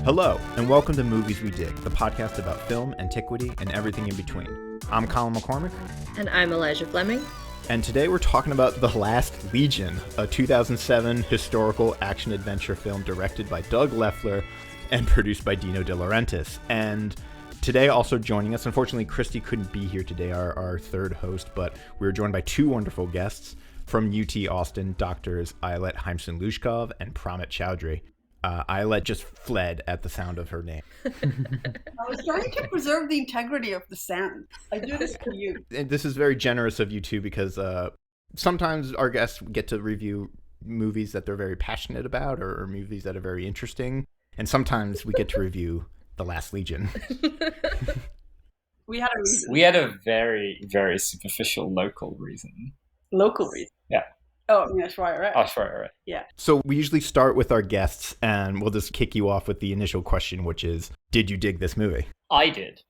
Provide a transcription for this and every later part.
Hello, and welcome to Movies We Dig, the podcast about film, antiquity, and everything in between. I'm Colin McCormick. And I'm Elijah Fleming. And today we're talking about The Last Legion, a 2007 historical action-adventure film directed by Doug Leffler and produced by Dino De Laurentiis. And today also joining us, unfortunately Christy couldn't be here today, our third host, but we were joined by two wonderful guests from UT Austin, Doctors Ayelet Haimson Lushkov and Pramit Chaudhuri. Ayelet just fled at the sound of her name. I was trying to preserve the integrity of the sound. I do this for you. And this is very generous of you too, because sometimes our guests get to review movies that they're very passionate about or movies that are very interesting. And sometimes we get to review The Last Legion. We had a reason. We had a very, very superficial local reason. Local reason? Yeah. Oh, Aishwarya Rai. Aishwarya Rai. Yeah. So we usually start with our guests, and we'll just kick you off with the initial question, which is, did you dig this movie? I did.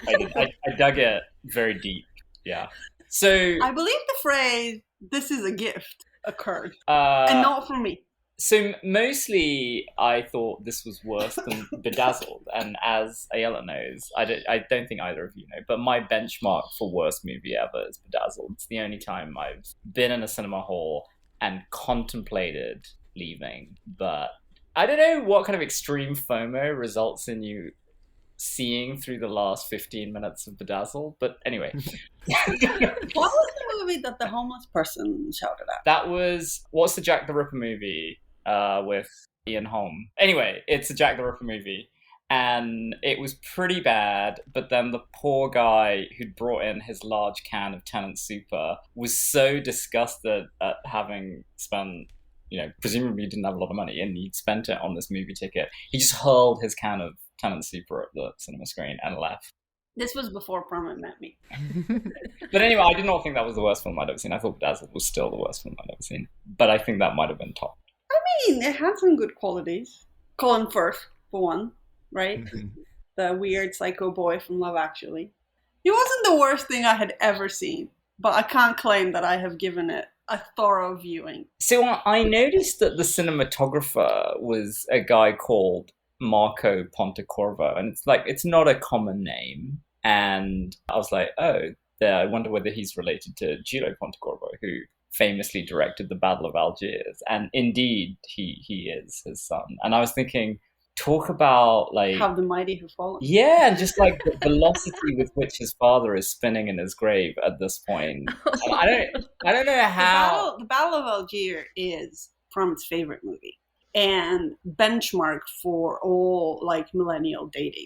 I dug it very deep. Yeah. So I believe the phrase, this is a gift, occurred. And not from me. So mostly I thought this was worse than Bedazzled. And as Ayelet knows, I don't think either of you know, but my benchmark for worst movie ever is Bedazzled. It's the only time I've been in a cinema hall and contemplated leaving. But I don't know what kind of extreme FOMO results in you seeing through the last 15 minutes of Bedazzled. But anyway. What was the movie that the homeless person shouted at? That was, what's the Jack the Ripper movie with Ian Holm? Anyway, it's a Jack the Ripper movie. And it was pretty bad, but then the poor guy who'd brought in his large can of Tennant Super was so disgusted at having spent, presumably he didn't have a lot of money and he'd spent it on this movie ticket. He just hurled his can of Tennant Super at the cinema screen and left. This was before Pramit met me. But anyway, I did not think that was the worst film I'd ever seen. I thought Bedazzled was still the worst film I'd ever seen. But I think that might have been top. I mean, it had some good qualities. Colin Firth, for one, right? Mm-hmm. The weird psycho boy from Love Actually. He wasn't the worst thing I had ever seen, but I can't claim that I have given it a thorough viewing. So I noticed that the cinematographer was a guy called Marco Pontecorvo, and it's not a common name. And I was like, I wonder whether he's related to Gillo Pontecorvo, who famously directed the Battle of Algiers. And indeed, he is his son. And I was thinking, talk about how the mighty have fallen. Yeah, and just the velocity with which his father is spinning in his grave at this point. And I don't know how. The Battle of Algiers is Pramit's favorite movie and benchmark for all millennial dating.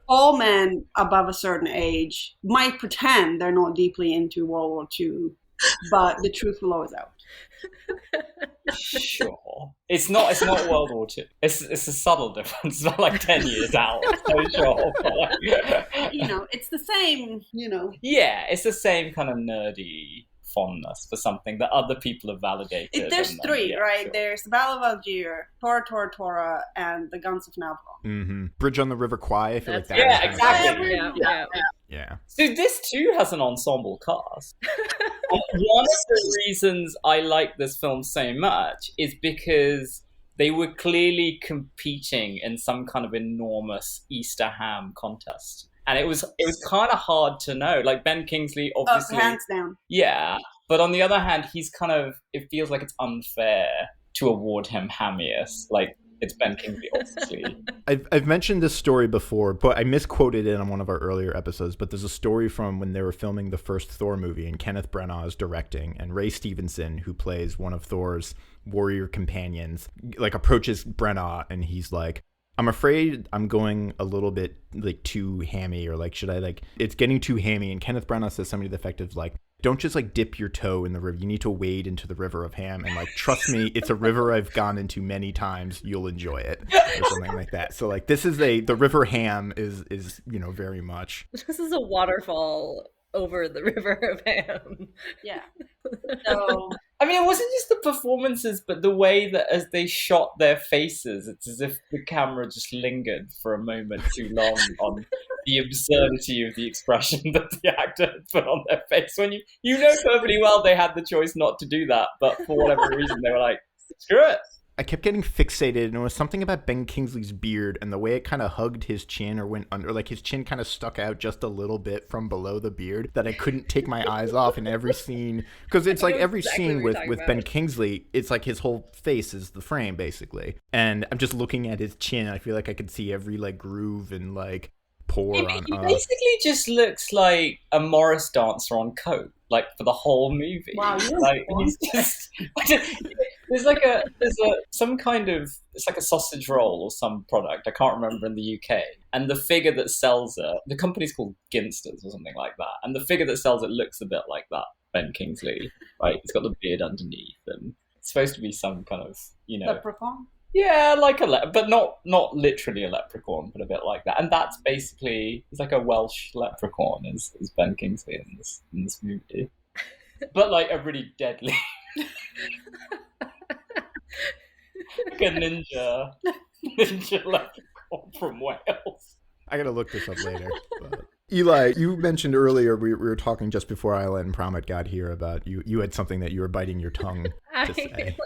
All men above a certain age might pretend they're not deeply into World War II, but the truth will always out. Sure. It's not World War II. It's a subtle difference. It's not 10 years out. So sure. It's the same, Yeah, it's the same kind of nerdy fondness for something that other people have validated. There's three, right? Sure. There's the Battle of Algiers, Tora Tora Tora, and the Guns of Navarone. Mm-hmm. Bridge on the River Kwai, I feel like that. Yeah, exactly. Yeah. So this too has an ensemble cast. One of the reasons I like this film so much is because they were clearly competing in some kind of enormous Easter ham contest. And it was kind of hard to know. Ben Kingsley, obviously. Hands down. Yeah. But on the other hand, he's it feels like it's unfair to award him hammiest. It's Ben Kingsley, obviously. I've mentioned this story before, but I misquoted it on one of our earlier episodes. But there's a story from when they were filming the first Thor movie, and Kenneth Branagh is directing, and Ray Stevenson, who plays one of Thor's warrior companions, approaches Branagh, and he's like, I'm afraid I'm going a little bit too hammy, or should I it's getting too hammy. And Kenneth Branagh says something to the effect of don't just dip your toe in the river. You need to wade into the river of ham, and trust me, it's a river I've gone into many times. You'll enjoy it, or something like that. So this is the river ham is very much. This is a waterfall over the river of ham. Yeah. So I mean, it wasn't just the performances, but the way that as they shot their faces, it's as if the camera just lingered for a moment too long on the absurdity of the expression that the actor had put on their face. When you know perfectly well they had the choice not to do that, but for whatever reason they were like, screw it. I kept getting fixated, and it was something about Ben Kingsley's beard and the way it kind of hugged his chin or went under, like his chin kind of stuck out just a little bit from below the beard, that I couldn't take my eyes off in every scene. Because it's like every scene with Ben Kingsley, it's like his whole face is the frame, basically. And I'm just looking at his chin. I feel like I could see every like groove and like pore on. He basically just looks like a Morris dancer on coke, like for the whole movie. Wow, like he's just there's some kind of, it's like a sausage roll or some product I can't remember in the UK, and the figure that sells it, the company's called Ginsters or something like that, and the figure that sells it looks a bit like that Ben Kingsley, right? He's got the beard underneath, and it's supposed to be some kind of, you know, Leprechaun. yeah, like but not literally a leprechaun, but a bit like that. And that's basically, it's like a Welsh leprechaun is Ben Kingsley in this movie, but like a really deadly, like a ninja leprechaun from Wales. I gotta look this up later. But. Eli, you mentioned earlier, we were talking just before Ayelet and Pramit got here about you had something that you were biting your tongue to say.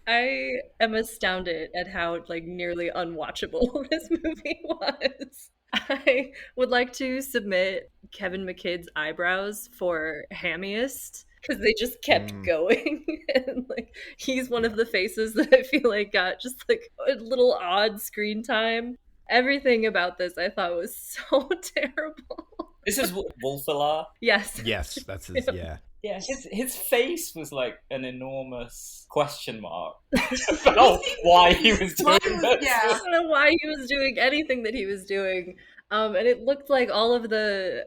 I am astounded at how like nearly unwatchable this movie was. I would like to submit Kevin McKidd's eyebrows for hammiest, because they just kept going. And like he's one of the faces that I feel like got just like a little odd screen time. Everything about this I thought was so terrible. This is Wolfela. Yes. Yes, that's his, yeah. Yeah, his face was like an enormous question mark about why he was doing this. Yeah. I don't know why he was doing anything that he was doing. And it looked like all of the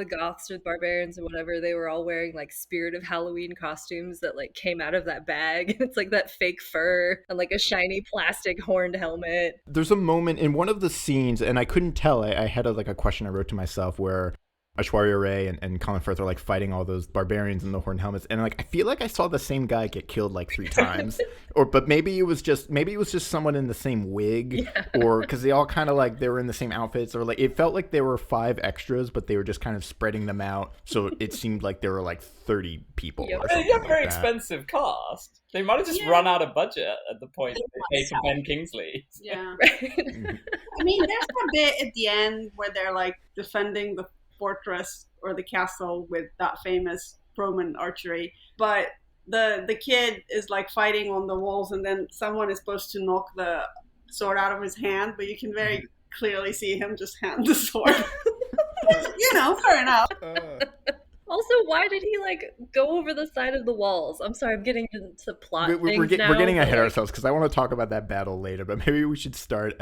goths or barbarians or whatever, they were all wearing like Spirit of Halloween costumes that like came out of that bag. It's like that fake fur and like a shiny plastic horned helmet. There's a moment in one of the scenes, and I couldn't tell. I had a question I wrote to myself where Aishwarya Rai and Colin Firth are like fighting all those barbarians in the horned helmets, and like I feel like I saw the same guy get killed like 3 times, but maybe it was just someone in the same wig, or because they all kind of like they were in the same outfits, or like it felt like there were 5 extras, but they were just kind of spreading them out, so it seemed like there were like 30 people. Yeah, or they have a very like that. expensive cast. They might have just run out of budget at the point that they paid for Ben Kingsley. Yeah. Mhm. I mean, there's a bit at the end where they're like defending the fortress or the castle with that famous Roman archery, but the kid is like fighting on the walls, and then someone is supposed to knock the sword out of his hand, but you can very clearly see him just hand the sword. You know, fair enough. Also, why did he like go over the side of the walls? I'm sorry, I'm getting into plot things now. We're getting ahead of ourselves because I want to talk about that battle later, but maybe we should start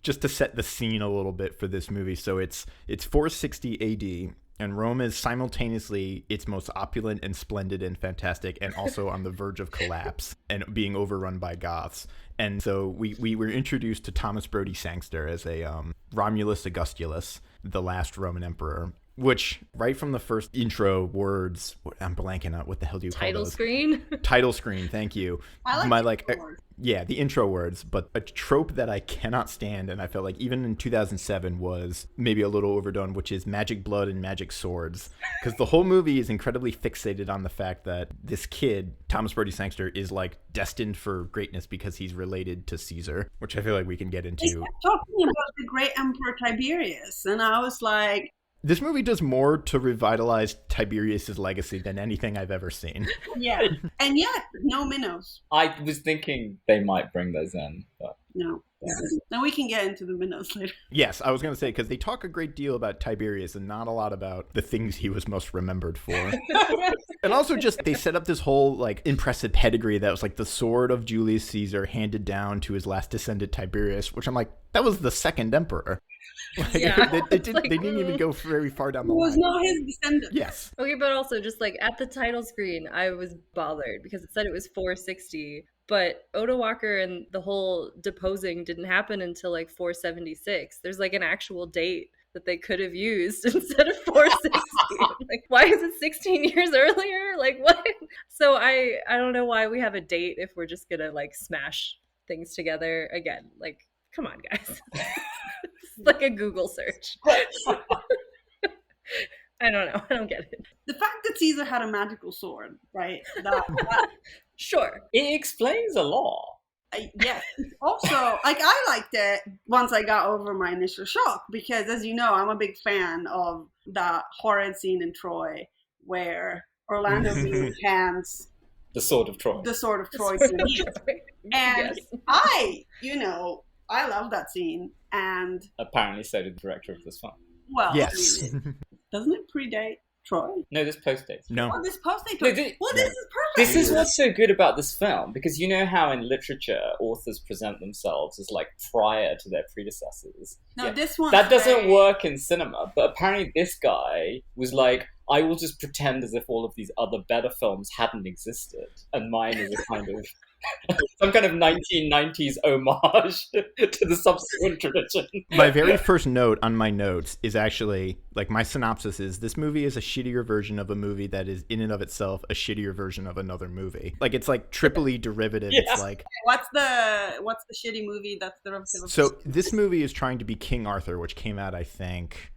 just to set the scene a little bit for this movie. So it's 460 AD, and Rome is simultaneously its most opulent and splendid and fantastic, and also on the verge of collapse and being overrun by Goths. And so we were introduced to Thomas Brodie Sangster as a Romulus Augustulus, the last Roman emperor. Which, right from the first intro words, I'm blanking out. What the hell do you call Title those? screen? Title screen, thank you. I like the words. Yeah, the intro words. But a trope that I cannot stand, and I felt like even in 2007 was maybe a little overdone, which is magic blood and magic swords. Because the whole movie is incredibly fixated on the fact that this kid, Thomas Brodie Sangster, is like destined for greatness because he's related to Caesar, which I feel like we can get into. They kept talking about the great emperor Tiberius, and I was like, this movie does more to revitalize Tiberius's legacy than anything I've ever seen. yeah. And yet, no minnows. I was thinking they might bring those in, but No. Now we can get into the minnows later. Yes, I was going to say, because they talk a great deal about Tiberius and not a lot about the things he was most remembered for. And also just, they set up this whole, like, impressive pedigree that was, like, the sword of Julius Caesar handed down to his last descendant, Tiberius, which I'm like, that was the second emperor. Like, Yeah, they didn't even go very far down the Who line. was not his descendant. Yes. Okay, but also just like at the title screen, I was bothered because it said it was 460, but Oda Walker and the whole deposing didn't happen until like 476. There's like an actual date that they could have used instead of 460. Like, why is it 16 years earlier? Like, what? So I don't know why we have a date if we're just gonna like smash things together again. Like, come on, guys. It's like a Google search. I don't know. I don't get it. The fact that Caesar had a magical sword, right? Sure. it explains a lot. Yes. Also, like, I liked it once I got over my initial shock because, as you know, I'm a big fan of the horrid scene in Troy where Orlando Bloom hands The Sword of Troy. the Sword of Troy to Lear. And Yes. I love that scene. And, Apparently, so did the director of this film. well, Yes. I mean, doesn't it predate Troy? No, this post-dates. No. Oh, this post-date. No, This is perfect. This is what's so good about this film, because you know how in literature authors present themselves as like prior to their predecessors. No, this one. That doesn't work in cinema, but apparently this guy was like, I will just pretend as if all of these other better films hadn't existed, and mine is a kind of some kind of 1990s homage to the subsequent tradition. My very first note on my notes is actually, like, my synopsis is, this movie is a shittier version of a movie that is in and of itself a shittier version of another movie. Like, it's like triply derivative. Yeah. It's like, What's the shitty movie that's derivative of so this movie is trying to be King Arthur, which came out, I think,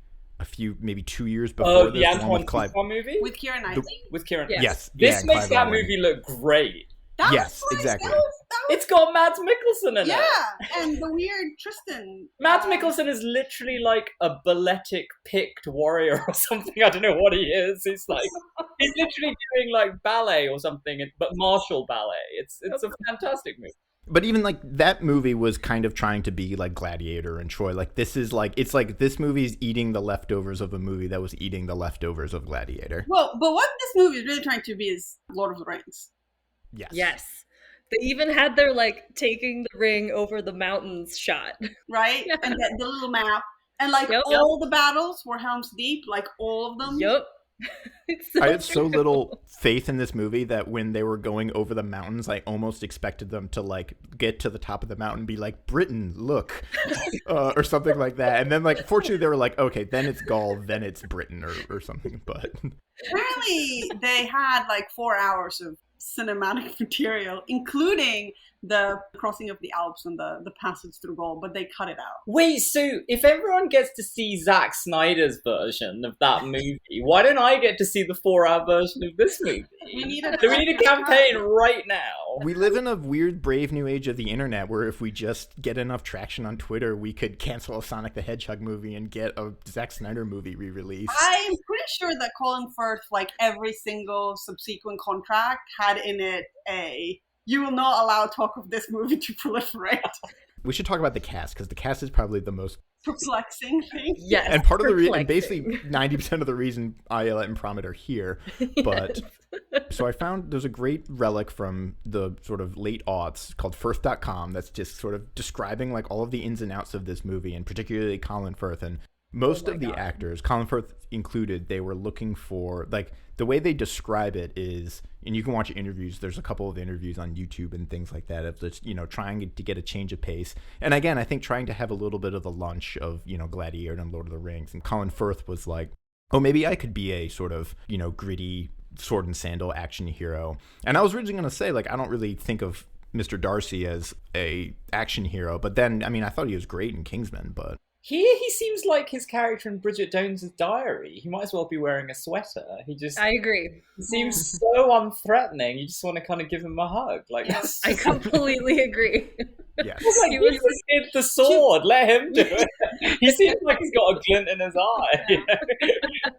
maybe 2 years before Oh, this, the one with Antoine Clive. Fuqua movie? with Keira Knightley? With Kieran. Yes. Yes. This yeah, and makes Clive that Owen. movie look great. That Yes, was nice. exactly. That was, It's got Mads Mikkelsen in it. yeah, and the weird Tristan. Mads Mikkelsen is literally like a balletic picked warrior or something. I don't know what he is. He's literally doing like ballet or something, but martial ballet. It's a fantastic movie. But even like that movie was kind of trying to be like Gladiator and Troy. Like this is like, it's like this movie's eating the leftovers of a movie that was eating the leftovers of Gladiator. Well, but what this movie is really trying to be is Lord of the Rings. Yes. Yes. They even had their like taking the ring over the mountains shot. Right? Yeah. And the little map. And like Yep. all the battles were Helm's Deep, like all of them. Yup. It's so I had so true. little faith in this movie that when they were going over the mountains, I almost expected them to like get to the top of the mountain and be like, Britain, look, or something like that. And then like, fortunately they were like, okay, then it's Gaul, then it's Britain or something. But Apparently they had like 4 hours of cinematic material, including the crossing of the Alps and the passage through Gaul, but they cut it out. Wait, so if everyone gets to see Zack Snyder's version of that movie, why don't I get to see the 4-hour version of this movie? We need Do we need a campaign right now? we live in a weird, brave new age of the internet where if we just get enough traction on Twitter, we could cancel a Sonic the Hedgehog movie and get a Zack Snyder movie re-release. I'm pretty sure that Colin Firth, like every single subsequent contract, had in it a "you will not allow talk of this movie to proliferate." We should talk about the cast, because the cast is probably the most, Perplexing thing. Yes. and part of the reason, and perplexing. basically 90% of the reason Ayelet and Pramit are here. But so I found there's a great relic from the sort of late aughts called Firth.com that's just sort of describing like all of the ins and outs of this movie, and particularly Colin Firth. And most of the actors, Colin Firth included, they were looking for, like, the way they describe it is, and you can watch interviews, there's a couple of interviews on YouTube and things like that, of just, trying to get a change of pace. And again, I think trying to have a little bit of the lunch of, Gladiator and Lord of the Rings. And Colin Firth was like, oh, maybe I could be a sort of, gritty sword and sandal action hero. And I was originally going to say, like, I don't really think of Mr. Darcy as a action hero, but then, I mean, I thought he was great in Kingsman, but... Here he seems like his character in Bridget Jones's Diary. He might as well be wearing a sweater. I agree. He seems so unthreatening. You just want to kind of give him a hug. Like, Yes. I completely agree. Yes. It's like, He was give this kid the sword. Let him do it. He seems like he's got a glint in his eye. You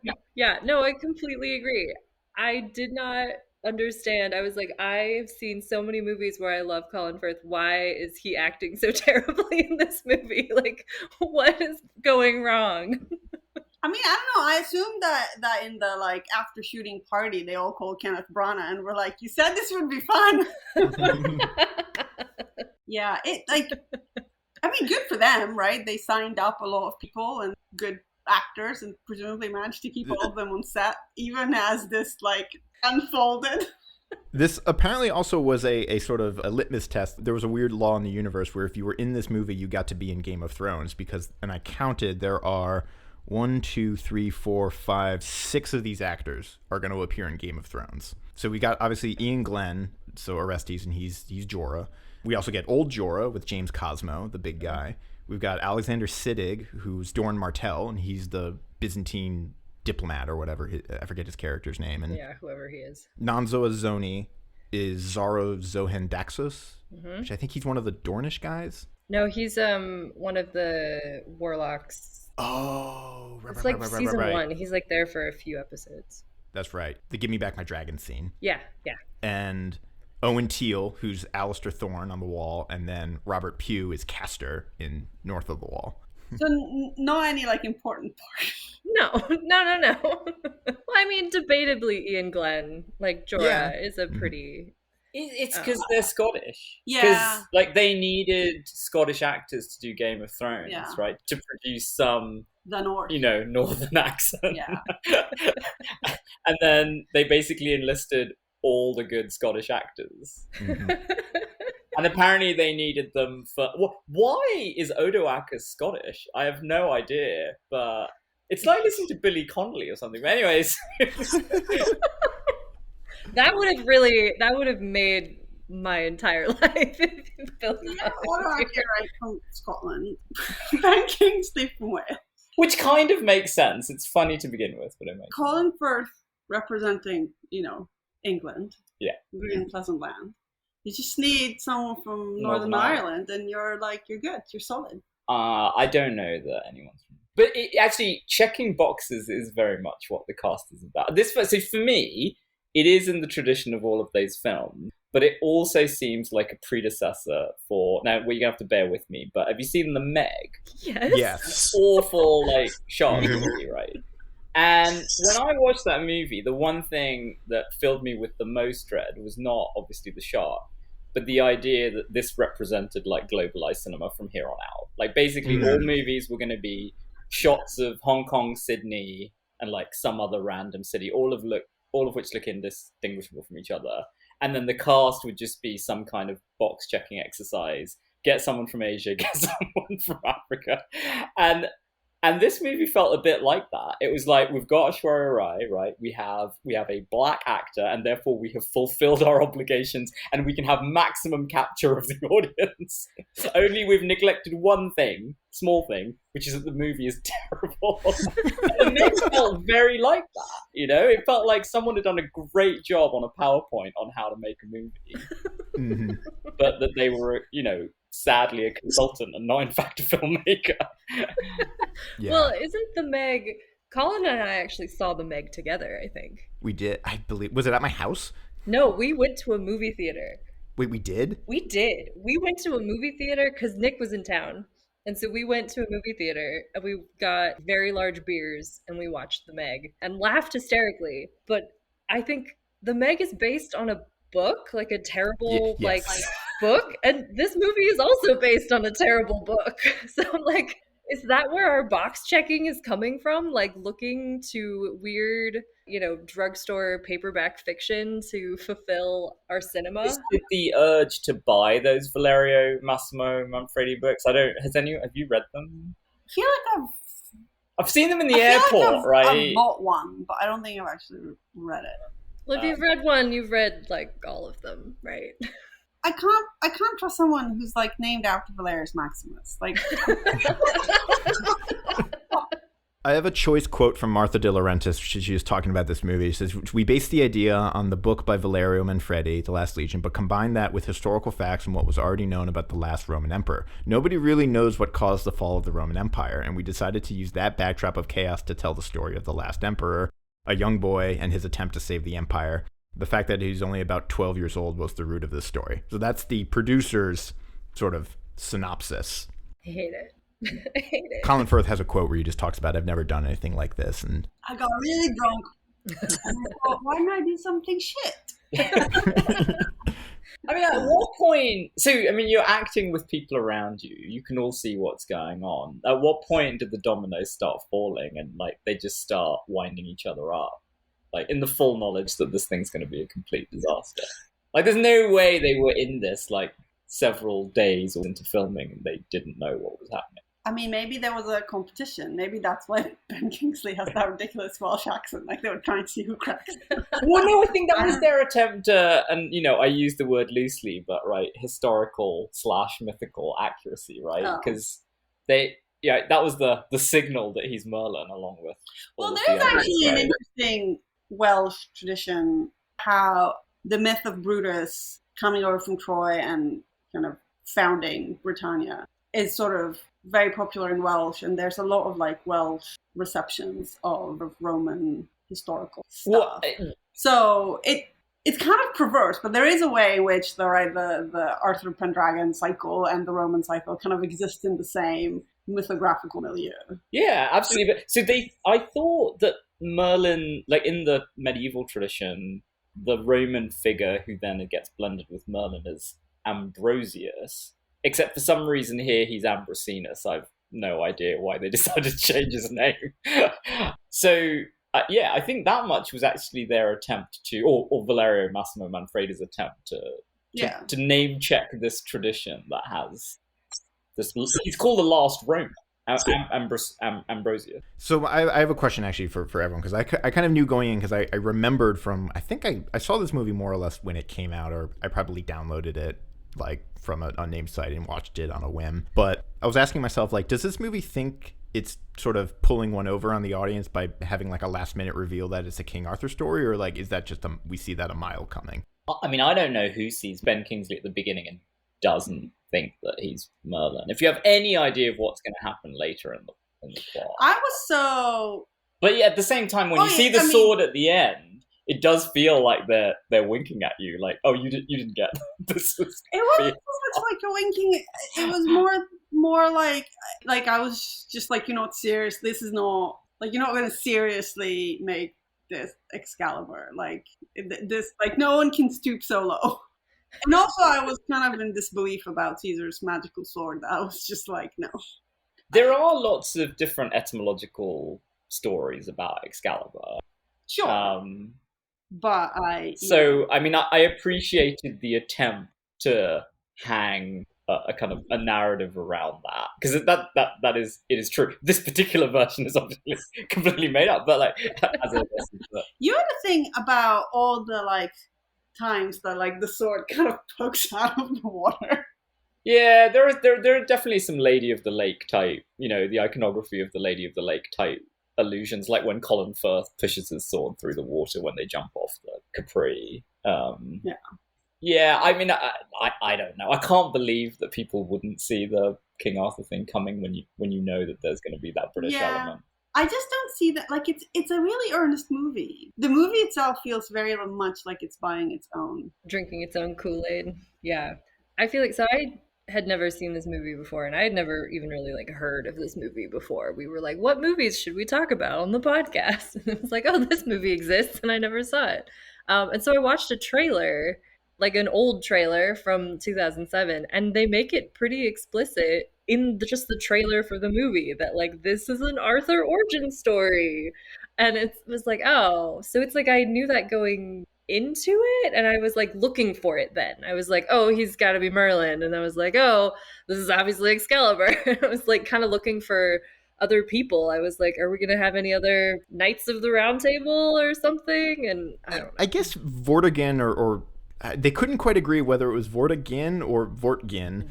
know? Yeah, no, I completely agree. I did not understand. I was like, I've seen so many movies where I love Colin Firth. Why is he acting so terribly in this movie? Like, what is going wrong? I mean, I don't know. I assumed that in the like after shooting party, they all called Kenneth Branagh and were like, "You said this would be fun." Yeah, it like, I mean, good for them, right? They signed up a lot of people and good actors, and presumably managed to keep all of them on set, even as this like unfolded. This apparently also was a sort of a litmus test. There was a weird law in the universe where if you were in this movie, you got to be in Game of Thrones because, and I counted, there are 1, 2, 3, 4, 5, 6 of these actors are going to appear in Game of Thrones. So we got obviously Ian Glenn, so Orestes, and he's Jorah. We also get old Jorah with James Cosmo, the big guy. We've got Alexander Siddig, who's Dorn Martell, and he's the Byzantine diplomat or whatever. I forget his character's name. And Yeah, whoever he is. Nanzo Azoni, is Zaro Zohendaxos, which I think he's one of the Dornish guys. No, he's one of the warlocks. Oh, It's like season 1. He's like there for a few episodes. That's right. The Give Me Back My Dragon scene. Yeah. And Owen Teale, who's Alistair Thorne on the wall, and then Robert Pugh is Castor in North of the Wall. So not any like important part. No. Well, I mean, debatably, Ian Glenn, like Jorah, is a pretty. It's because they're Scottish. Yeah. Because like they needed Scottish actors to do Game of Thrones, right? To produce some, the North, northern accent. Yeah. And then they basically enlisted all the good Scottish actors. Mm-hmm. And apparently they needed them for... Why is Odoacer Scottish? I have no idea, but it's like listening to Billy Connolly or something. But anyways... That would have made my entire life if you built that. Odoacer from Scotland. Ben Kingsley from Wales. Which kind of makes sense. It's funny to begin with, but it makes Colin Firth representing, England. Yeah. Green Pleasant Land. You just need someone from Northern Ireland, and you're good. You're solid. I don't know that anyone's from... But actually, checking boxes is very much what the cast is about. So for me, it is in the tradition of all of those films, but it also seems like a predecessor for... Now, you're going to have to bear with me, but have you seen The Meg? Yes. Awful, shark movie, right? And when I watched that movie, the one thing that filled me with the most dread was not obviously the shark, but the idea that this represented globalized cinema from here on out. Basically all movies were going to be shots of Hong Kong, Sydney, and some other random city, all of which look indistinguishable from each other. And then the cast would just be some kind of box checking exercise. Get someone from Asia, get someone from Africa. And this movie felt a bit like that. It was we've got Aishwarya Rai, right? We have a black actor, and therefore we have fulfilled our obligations, and we can have maximum capture of the audience. Only we've neglected one thing, small thing, which is that the movie is terrible. And it felt very like that, It felt like someone had done a great job on a PowerPoint on how to make a movie, but that they were, sadly a consultant and not in fact a filmmaker. Yeah. Well, isn't The Meg... Colin and I actually saw The Meg together, I think. We did. I believe... Was it at my house? No, we went to a movie theater. Wait, we did? We did. We went to a movie theater because Nick was in town. And so we went to a movie theater and we got very large beers and we watched The Meg and laughed hysterically. But I think The Meg is based on a book, a terrible, book. And this movie is also based on a terrible book. So I'm is that where our box checking is coming from? Looking to weird, drugstore paperback fiction to fulfill our cinema? Is it the urge to buy those Valerio Massimo Manfredi books? Have you read them? I feel like I've seen them in the airport, right? I've bought one, but I don't think I've actually read it. Well, if you've read one, you've read all of them, right? I can't trust someone who's named after Valerius Maximus. I have a choice quote from Martha De Laurentiis. She was talking about this movie. She says, "We based the idea on the book by Valerio Manfredi, The Last Legion, but combined that with historical facts and what was already known about the last Roman emperor. Nobody really knows what caused the fall of the Roman Empire, and we decided to use that backdrop of chaos to tell the story of the last emperor, a young boy and his attempt to save the empire. The fact that he's only about 12 years old was the root of this story." So that's the producer's sort of synopsis. I hate it. I hate it. Colin Firth has a quote where he just talks about, "I've never done anything like this." And I got really drunk. And I thought, why not do something shit? I mean, at what point... So, you're acting with people around you. You can all see what's going on. At what point did the dominoes start falling and, they just start winding each other up? In the full knowledge that this thing's going to be a complete disaster. There's no way they were in this, several days into filming and they didn't know what was happening. Maybe there was a competition. Maybe that's why Ben Kingsley has that ridiculous Welsh accent. They were trying to see who cracks. Well, no, I think that was their attempt to, and, I use the word loosely, but, historical / mythical accuracy, right? Because that was the signal that he's Merlin along with. Well, there's actually an interesting Welsh tradition how the myth of Brutus coming over from Troy and kind of founding Britannia is sort of very popular in Welsh, and there's a lot of like Welsh receptions of Roman historical stuff. So it's kind of perverse, but there is a way in which the Arthur Pendragon cycle and the Roman cycle kind of exist in the same mythographical milieu. Yeah, absolutely. But so I thought that Merlin, like in the medieval tradition, the Roman figure who then gets blended with Merlin is Ambrosius, except for some reason here he's Ambrosinus. I've no idea why they decided to change his name. So yeah, I think that much was actually their attempt to, or Valerio Massimo Manfredi's attempt to name check this tradition that has this. He's called the last Roman. Ambrosia. So I have a question actually for everyone, because I kind of knew going in, because I remembered from, I think I saw this movie more or less when it came out, or I probably downloaded it like from a unnamed site and watched it on a whim. But I was asking myself, like, does this movie think it's sort of pulling one over on the audience by having like a last minute reveal that it's a King Arthur story, or like is that just we see that a mile coming? I mean, I don't know who sees Ben Kingsley at the beginning and doesn't think that he's Merlin. If you have any idea of what's going to happen later in the plot, I was so. But yeah, at the same time, when you see the sword at the end, it does feel like they're winking at you, like, oh, you didn't get this. It wasn't so much like a winking. It was more like I was just like, it's serious. This is not like, you're not going to seriously make this Excalibur. Like this, like no one can stoop so low. And also, I was kind of in disbelief about Caesar's magical sword. I was just like, no. There are lots of different etymological stories about Excalibur. Sure. But I mean, I appreciated the attempt to hang a kind of a narrative around that, because that is true. This particular version is obviously completely made up, but like as a you had a thing about all the like times that like the sword kind of pokes out of the water. Yeah, there are definitely some Lady of the Lake type, the iconography of the Lady of the Lake type allusions, like when Colin Firth pushes his sword through the water when they jump off the Capri. Yeah, I mean, I don't know. I can't believe that people wouldn't see the King Arthur thing coming when you know that there's going to be that British element. I just don't see that. Like, it's a really earnest movie. The movie itself feels very much like it's buying its own, drinking its own Kool-Aid. Yeah, I feel like I had never seen this movie before, and I had never even really like heard of this movie before. We were like, what movies should we talk about on the podcast? And it was like, oh, this movie exists, and I never saw it. And so I watched a trailer, like an old trailer from 2007, and they make it pretty explicit in just the trailer for the movie that like this is an Arthur origin story. And it was like, oh, so it's like I knew that going into it, and I was like looking for it then. I was like, oh, he's got to be Merlin, and I was like, oh, this is obviously Excalibur. I was like kind of looking for other people. I was like, are we gonna have any other Knights of the Round Table or something? And I don't know. I guess Vortigern or they couldn't quite agree whether it was Vortigern or Vortgin,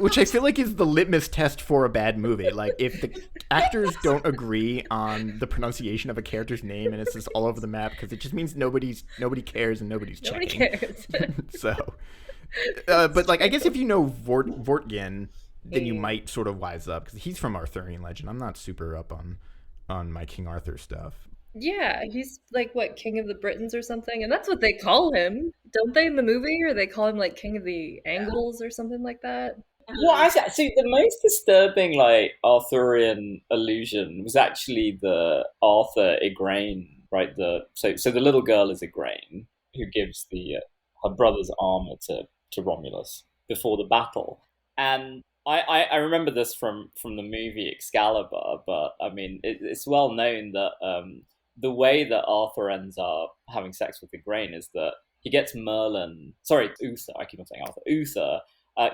which I feel like is the litmus test for a bad movie. Like, if the actors don't agree on the pronunciation of a character's name and it's just all over the map, because it just means nobody cares and nobody's checking. Nobody cares. So, but like, I guess if you know Vortgin, then you might sort of wise up, because he's from Arthurian legend. I'm not super up on my King Arthur stuff. Yeah, he's like, what, King of the Britons or something? And that's what they call him, don't they, in the movie? Or they call him like King of the Angles or something like that? Well, actually, see, the most disturbing like Arthurian allusion was actually the Arthur Igraine, right? So the little girl is Igraine, who gives her brother's armor to Romulus before the battle. And I remember this from the movie Excalibur, but I mean, it's well known that the way that Arthur ends up having sex with Igraine is that he gets Uther, I keep on saying Arthur, Uther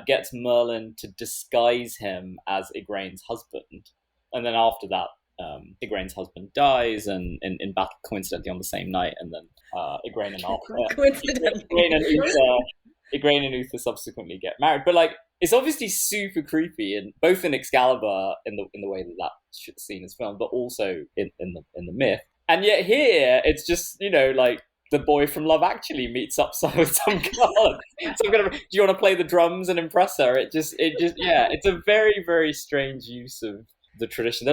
gets Merlin to disguise him as Igraine's husband. And then after that, Igraine's husband dies and in battle, coincidentally on the same night, and then Igraine and Uther subsequently get married. But like, it's obviously super creepy, and both in Excalibur in the way that scene is filmed, but also in the myth. And yet here, it's just, like the boy from Love Actually meets up with some girl. Do you want to play the drums and impress her? It's a very, very strange use of the tradition.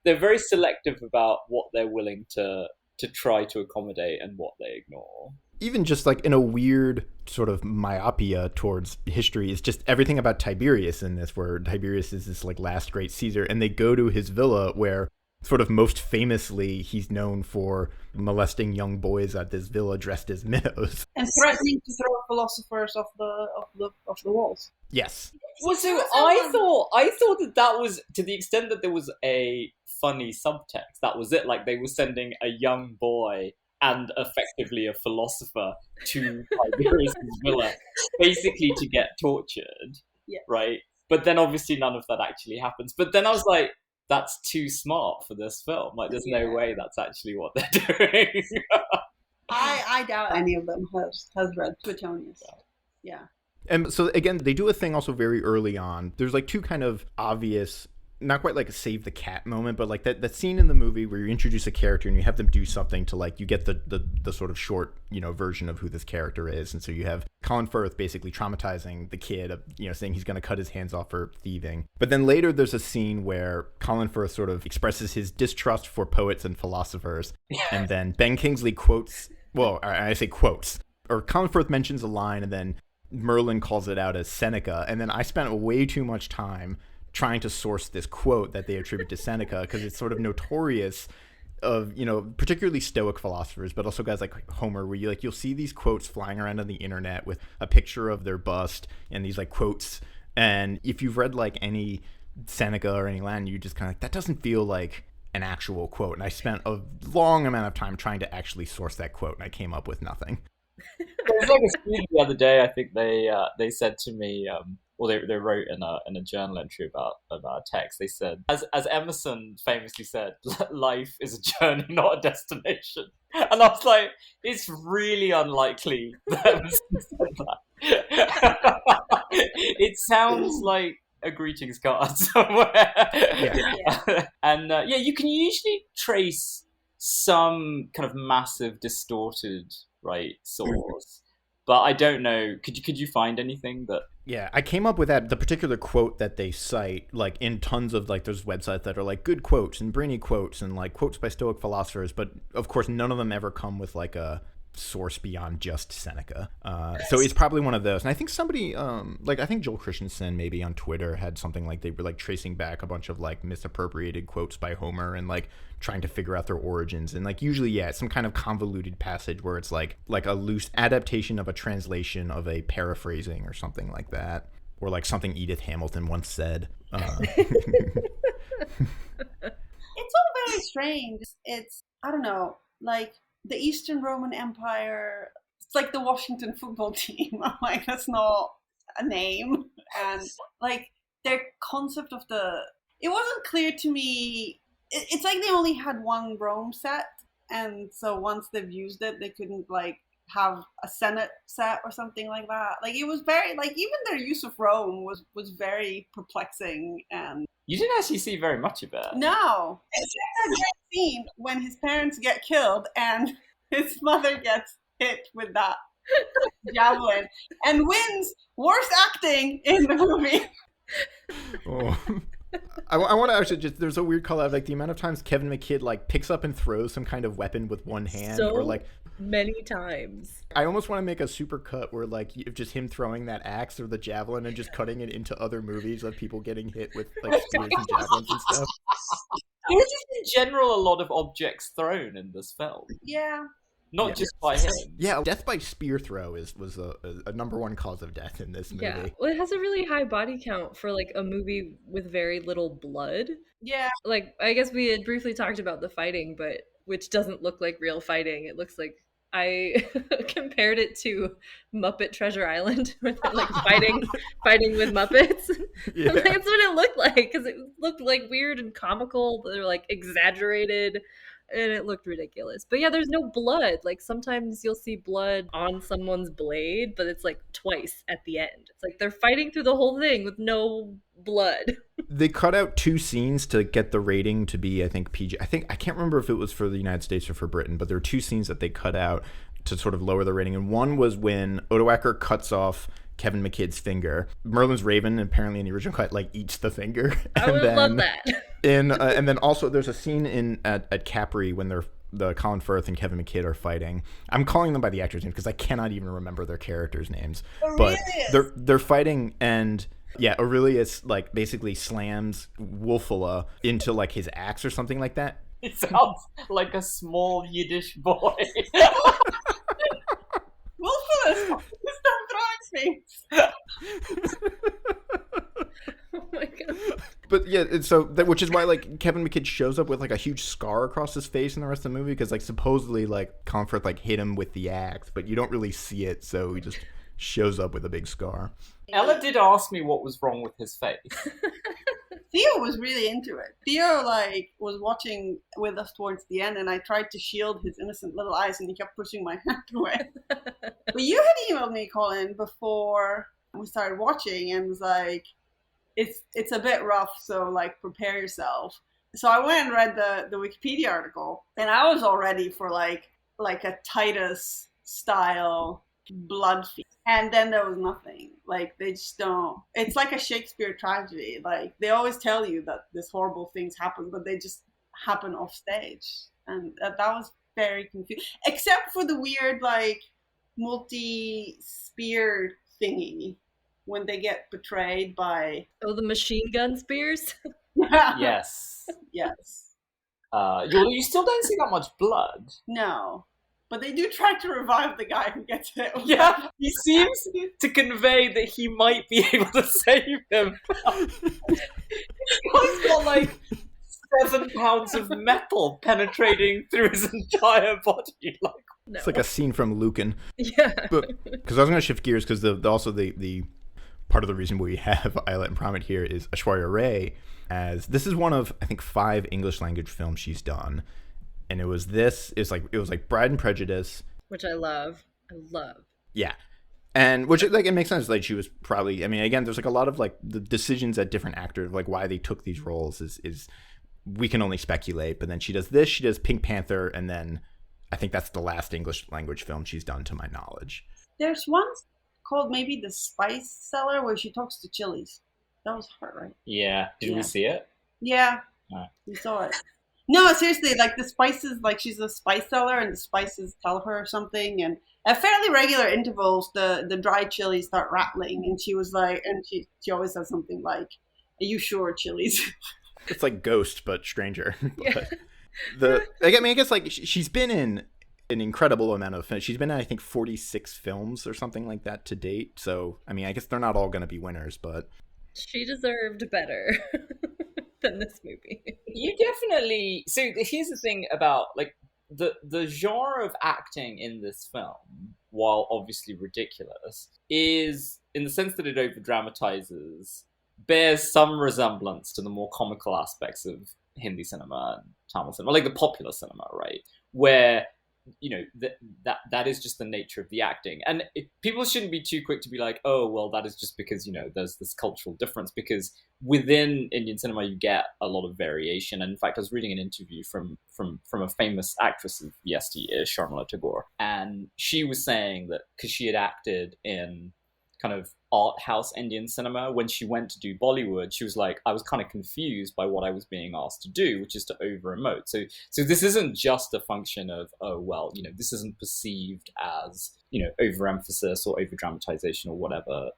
They're very selective about what they're willing to try to accommodate and what they ignore. Even just like in a weird sort of myopia towards history is just everything about Tiberius in this, where Tiberius is this like last great Caesar, and they go to his villa where sort of most famously he's known for molesting young boys at this villa dressed as minnows and threatening to throw philosophers off the walls. Yes. Well, so I thought that was, to the extent that there was a funny subtext, that was it. Like they were sending a young boy and effectively a philosopher to Tiberius' villa, basically to get tortured, right? But then obviously none of that actually happens. But then I was like, that's too smart for this film. Like, there's no way that's actually what they're doing. I doubt any of them has read Suetonius. Yeah. And so again, they do a thing also very early on. There's like two kind of obvious, not quite like a save the cat moment, but like that scene in the movie where you introduce a character and you have them do something to like, you get the sort of short, version of who this character is. And so you have Colin Firth basically traumatizing the kid, saying he's going to cut his hands off for thieving. But then later there's a scene where Colin Firth sort of expresses his distrust for poets and philosophers. And then Ben Kingsley quotes, I say quotes, or Colin Firth mentions a line and then Merlin calls it out as Seneca. And then I spent way too much time trying to source this quote that they attribute to Seneca, because it's sort of notorious of, particularly Stoic philosophers, but also guys like Homer, where you'll see these quotes flying around on the internet with a picture of their bust and these like quotes. And if you've read like any Seneca or any Latin, you just kind of like, that doesn't feel like an actual quote. And I spent a long amount of time trying to actually source that quote, and I came up with nothing. There was like a student the other day, I think they said to me, they wrote in a journal entry about a text. They said, as Emerson famously said, life is a journey, not a destination. And I was like, it's really unlikely that Emerson said that. It sounds like a greetings card somewhere. Yeah. And you can usually trace some kind of massive distorted source. But I don't know. Could you find anything that? Yeah, I came up with the particular quote that they cite, like in tons of like there's websites that are like good quotes and brainy quotes and like quotes by Stoic philosophers, but of course none of them ever come with like a source beyond just Seneca. So it's probably one of those. And I think somebody, I think Joel Christensen maybe on Twitter had something like they were like tracing back a bunch of like misappropriated quotes by Homer and like trying to figure out their origins. And like usually, it's some kind of convoluted passage where it's like a loose adaptation of a translation of a paraphrasing or something like that. Or like something Edith Hamilton once said. It's all very strange. It's, I don't know, like the Eastern Roman Empire, it's like the Washington football team. I'm like, that's not a name. And like their concept of it wasn't clear to me. It's like they only had one Rome set. And so once they've used it, they couldn't like have a Senate set or something like that. Like it was very, like even their use of Rome was very perplexing. And you didn't actually see very much of it. No. It's a great scene when his parents get killed and his mother gets hit with that javelin and wins worst acting in the movie. Oh. I want to actually just, there's a weird call out, like the amount of times Kevin McKidd like picks up and throws some kind of weapon with one hand, or like many times. I almost want to make a super cut where like just him throwing that axe or the javelin and just cutting it into other movies of people getting hit with like spears and javelins and stuff. There was just in general a lot of objects thrown in this film. Yeah. Not just by him. Yeah, death by spear throw was a number one cause of death in this movie. Yeah, well, it has a really high body count for like a movie with very little blood. Yeah. Like, I guess we had briefly talked about the fighting, but which doesn't look like real fighting. It looks like, I compared it to Muppet Treasure Island, where they're like fighting with Muppets. Yeah. Like, that's what it looked like, because it looked like weird and comical. They're like exaggerated. And it looked ridiculous. But yeah, there's no blood. Like sometimes you'll see blood on someone's blade, but it's like twice at the end. It's like they're fighting through the whole thing with no blood. They cut out 2 scenes to get the rating to be, I think, PG. I can't remember if it was for the United States or for Britain, but there were 2 scenes that they cut out to sort of lower the rating. And one was when Odoaker cuts off Kevin McKidd's finger. Merlin's Raven, apparently in the original cut, like eats the finger. I would love that. And then also there's a scene at Capri when the Colin Firth and Kevin McKidd are fighting. I'm calling them by the actors' names because I cannot even remember their characters' names. Aurelius. But they're fighting, and yeah, Aurelius like basically slams Wolfula into like his axe or something like that. It sounds like a small Yiddish boy. Wolfus, stop throwing things. Oh my god. But yeah, which is why like Kevin McKidd shows up with like a huge scar across his face in the rest of the movie, because like supposedly like Colin Firth like hit him with the axe, but you don't really see it, so he just shows up with a big scar. Ella did ask me what was wrong with his face. Theo was really into it. Theo like was watching with us towards the end, and I tried to shield his innocent little eyes, and he kept pushing my hand away. But you had emailed me, Colin, before we started watching, and was like, "It's a bit rough, so like prepare yourself." So I went and read the Wikipedia article, and I was all ready for like a Titus style blood feast. And then there was nothing. Like, they just don't. It's like a Shakespeare tragedy. Like, they always tell you that this horrible things happen, but they just happen off stage. And that was very confusing. Except for the weird, like, multi-spear thingy when they get betrayed by... Oh, the machine gun spears? Yes. Yes. You still don't see that much blood. No. But they do try to revive the guy who gets hit. Yeah, he seems to convey that he might be able to save him. He's got like 7 pounds of metal penetrating through his entire body. Like, No. It's like a scene from Lucan. Yeah. But because I was going to shift gears, because the part of the reason we have Ayelet and Pramit here is Aishwarya Rai, as this is one of I think 5 English language films she's done. And it was like Bride and Prejudice, Which I love. yeah, and which like it makes sense. Like she was probably, I mean, again, there's like a lot of like the decisions that different actors, like why they took these roles is we can only speculate. But then she does Pink Panther, and then I think that's the last English language film she's done to my knowledge. There's one called maybe The Spice Seller where she talks to chilies. That was her, right? yeah. Did we see it? Yeah, we saw it. No, seriously, like the spices, like she's a spice seller, and the spices tell her something, and at fairly regular intervals, the dried chilies start rattling, and she was like, and she always says something like, "Are you sure, chilies?" It's like Ghost, but stranger. Yeah. I guess like she's been in an incredible amount of films. She's been in, I think, 46 films or something like that to date. So, I mean, I guess they're not all going to be winners, but She deserved better than this movie. You definitely. So here's the thing about like the genre of acting in this film, while obviously ridiculous, is in the sense that it over dramatizes, bears some resemblance to the more comical aspects of Hindi cinema and Tamil cinema, like the popular cinema, right? Where that is just the nature of the acting, and people shouldn't be too quick to be like, oh well, that is just because there's this cultural difference, because within Indian cinema you get a lot of variation. And in fact, I was reading an interview from a famous actress of yesteryear, Sharmila Tagore, and she was saying that because she had acted in kind of art house Indian cinema, when she went to do Bollywood, she was like, I was kind of confused by what I was being asked to do, which is to over emote. So this isn't just a function of, oh well, this isn't perceived as overemphasis or over dramatization or whatever.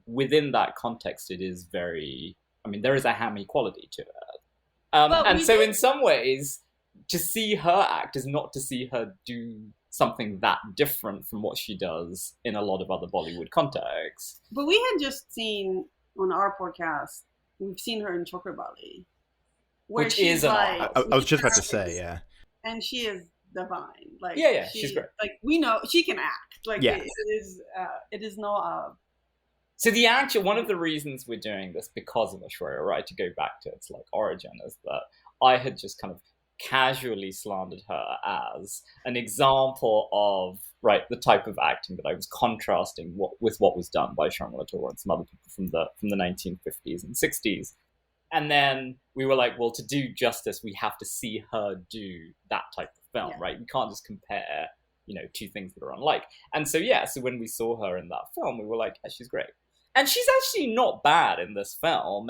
Within that context, it is very, there is a hammy quality to it. And so in some ways, to see her act is not to see her do something that different from what she does in a lot of other Bollywood contexts. But we had just seen on our podcast, we've seen her in Chakrabali, which is like, I was just about to say, yeah. And she is divine. Like, yeah, she's great. Like, we know she can act. Like, yeah. it is no. So one of the reasons we're doing this, because of Aishwarya Rai, to go back to its like origin, is that I had just kind of casually slandered her as an example of the type of acting that I was contrasting with what was done by Sharmila Tagore and some other people from the 1950s and 60s. And then we were like, well, to do justice, we have to see her do that type of film, right? We can't just compare two things that are unlike. And so when we saw her in that film, we were like, yeah, she's great. And she's actually not bad in this film.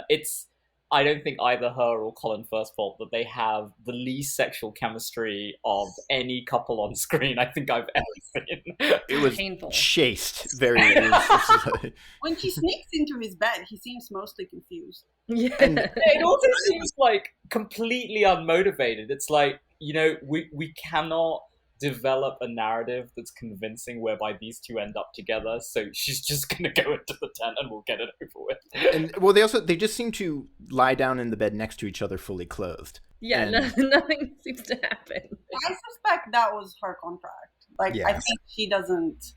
I don't think either her or Colin Firth's fault that they have the least sexual chemistry of any couple on screen I think I've ever seen. It was painful. Chaste. When she sneaks into his bed, he seems mostly confused. Yeah. And It also seems like completely unmotivated. It's like, we cannot develop a narrative that's convincing whereby these two end up together, so she's just gonna go into the tent and we'll get it over with. And they just seem to lie down in the bed next to each other fully clothed. Yeah, And- nothing seems to happen. I suspect that was her contract. Like, Yeah. I think she doesn't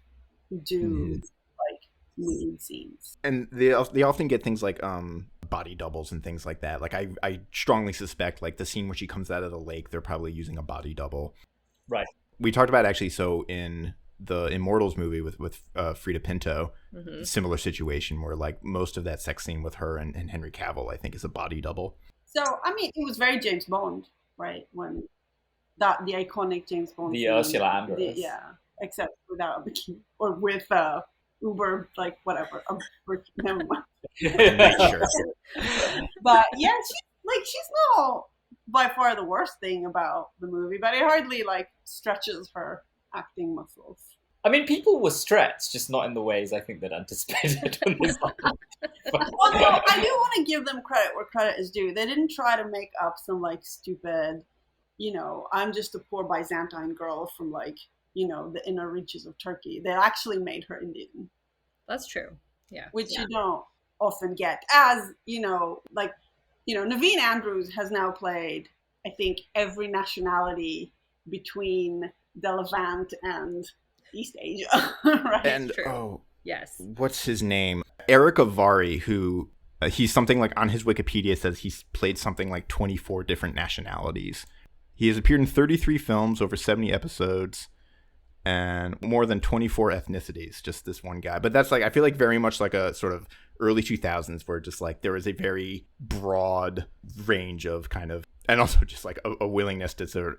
do like nude scenes. And they often get things like body doubles and things like that. Like I strongly suspect like the scene where she comes out of the lake, they're probably using a body double. Right. We talked about actually, so in the Immortals movie with Frida Pinto, similar situation where like most of that sex scene with her and Henry Cavill, I think, is a body double. So, I mean, it was very James Bond, right? When the iconic James Bond The scene, Ursula Andress. except without a bikini or with Uber, like whatever. Never mind. Sure. But yeah, she's not by far the worst thing about the movie, but it hardly like stretches her acting muscles. I mean, people were stretched, just not in the ways I think they'd anticipated. Although I do want to give them credit where credit is due. They didn't try to make up some like stupid, I'm just a poor Byzantine girl from like, the inner reaches of Turkey. They actually made her Indian. That's true. Yeah. Which you don't often get. As, Naveen Andrews has now played, I think, every nationality between the Levant and East Asia. Right? And True. Yes. what's his name? Eric Avari, who he's something like on his Wikipedia says he's played something like 24 different nationalities. He has appeared in 33 films, over 70 episodes, and more than 24 ethnicities, just this one guy. But that's like, I feel like very much like a sort of early 2000s where just like there was a very broad range of kind of, and also just like a willingness to sort of,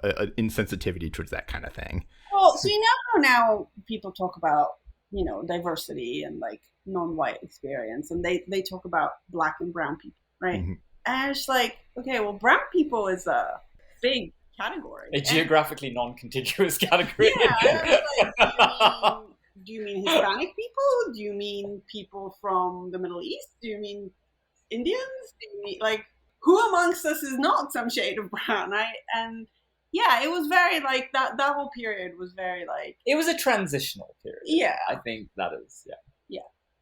a insensitivity towards that kind of thing. Well, so now people talk about, diversity and like non-white experience, and they talk about Black and brown people, right? Mm-hmm. And it's like, okay, well, brown people is a big category. A geographically non-contiguous category. Yeah. Do you mean Hispanic people? Do you mean people from the Middle East? Do you mean Indians? Do you mean, like, who amongst us is not some shade of brown, right? And yeah, it was very like that whole period was very like, It was a transitional period. yeah. I think that is,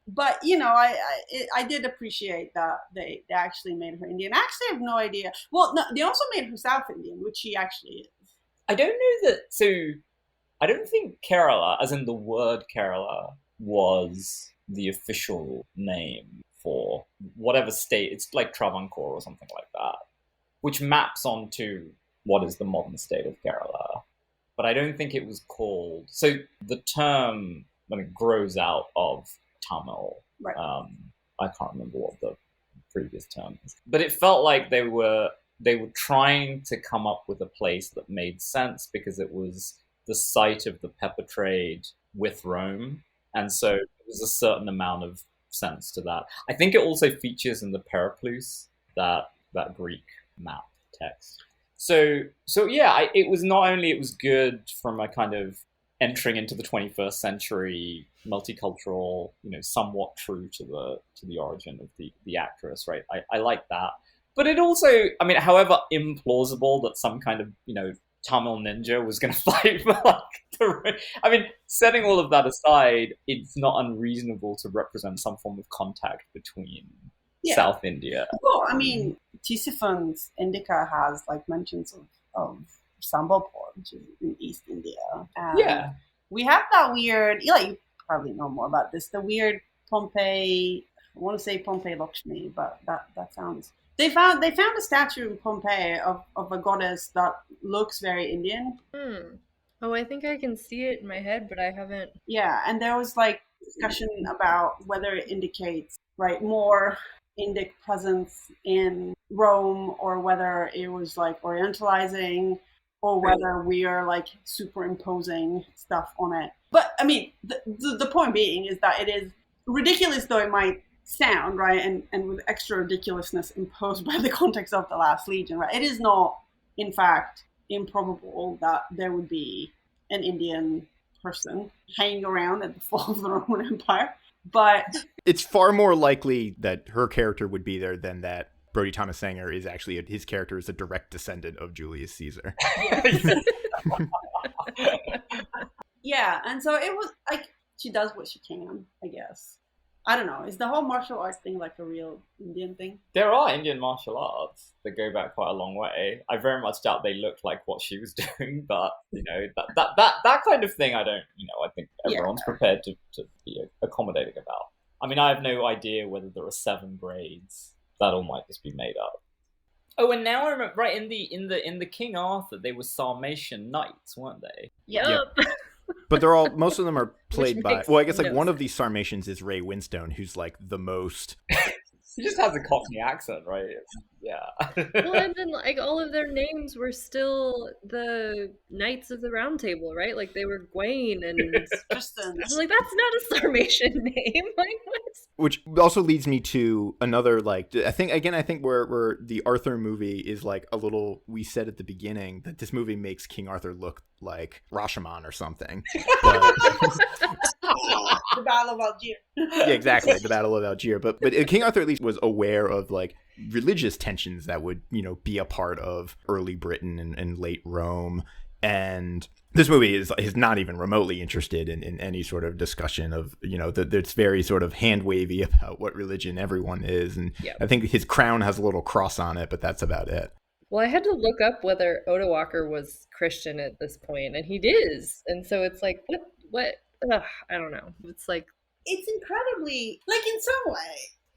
But I did appreciate that they actually made her Indian. I actually have no idea. Well, no, they also made her South Indian, which she actually is. I don't know that. So I don't think Kerala, as in the word Kerala, was the official name for whatever state. It's like Travancore or something like that, which maps onto what is the modern state of Kerala. But I don't think it was called. So the term, when it grows out of Tamil, Right. I can't remember what the previous term is, but it felt like they were trying to come up with a place that made sense because it was the site of the pepper trade with Rome, and so there was a certain amount of sense to that. I think it also features in the Periplus, that Greek map text. So yeah, it was not only it was good from a kind of entering into the 21st century, multicultural, somewhat true to the origin of the actress, right? I like that. But it also, I mean, however implausible that some kind of, Tamil ninja was going to fight for I mean, setting all of that aside, it's not unreasonable to represent some form of contact between South India. Well, I mean, Tisiphon's Indica has like mentions of Sambalpur, which is in East India. And we have that weird, you probably know more about this, the weird Pompeii, I want to say Pompeii Lakshmi, but that sounds... They found a statue in Pompeii of a goddess that looks very Indian. Oh, I think I can see it in my head, but I haven't. Yeah, and there was like discussion about whether it indicates more Indic presence in Rome or whether it was like Orientalizing, or whether we are like superimposing stuff on it. But I mean, the point being is that it is ridiculous though it might sound, right, and with extra ridiculousness imposed by the context of the Last Legion, right, it is not in fact improbable that there would be an Indian person hanging around at the fall of the Roman Empire. But it's far more likely that her character would be there than that Brodie Thomas Sanger is actually, his character is a direct descendant of Julius Caesar. Yeah, and so it was like, she does what she can, I guess. I don't know. Is the whole martial arts thing like a real Indian thing? There are Indian martial arts that go back quite a long way. I very much doubt they look like what she was doing, but that kind of thing, I don't. I think everyone's prepared to be accommodating about. I mean, I have no idea whether there are 7 grades. That all might just be made up. Oh, and now I remember, right, in the King Arthur, they were Sarmatian knights, weren't they? Yep. But most of them are played by, well, I guess like one of these Sarmatians is Ray Winstone, who's like the most. He just has a Cockney accent, right? Yeah. Well, and then like all of their names were still the Knights of the Round Table, right? Like they were Gawain and Tristan. like that's not a Sarmatian name. Like what? Which also leads me to another, like, I think where the Arthur movie is like a little, we said at the beginning that this movie makes King Arthur look like Rashomon or something. But, The Battle of Algiers. yeah, exactly, the Battle of Algiers. But King Arthur at least was aware of like religious tensions that would, be a part of early Britain and late Rome. And this movie is not even remotely interested in any sort of discussion of, it's very sort of hand wavy about what religion everyone is. And Yep. I think his crown has a little cross on it, but that's about it. Well, I had to look up whether Oda Walker was Christian at this point, and he is. And so it's like, what? Ugh, I don't know. It's like, It's incredibly, like in some way,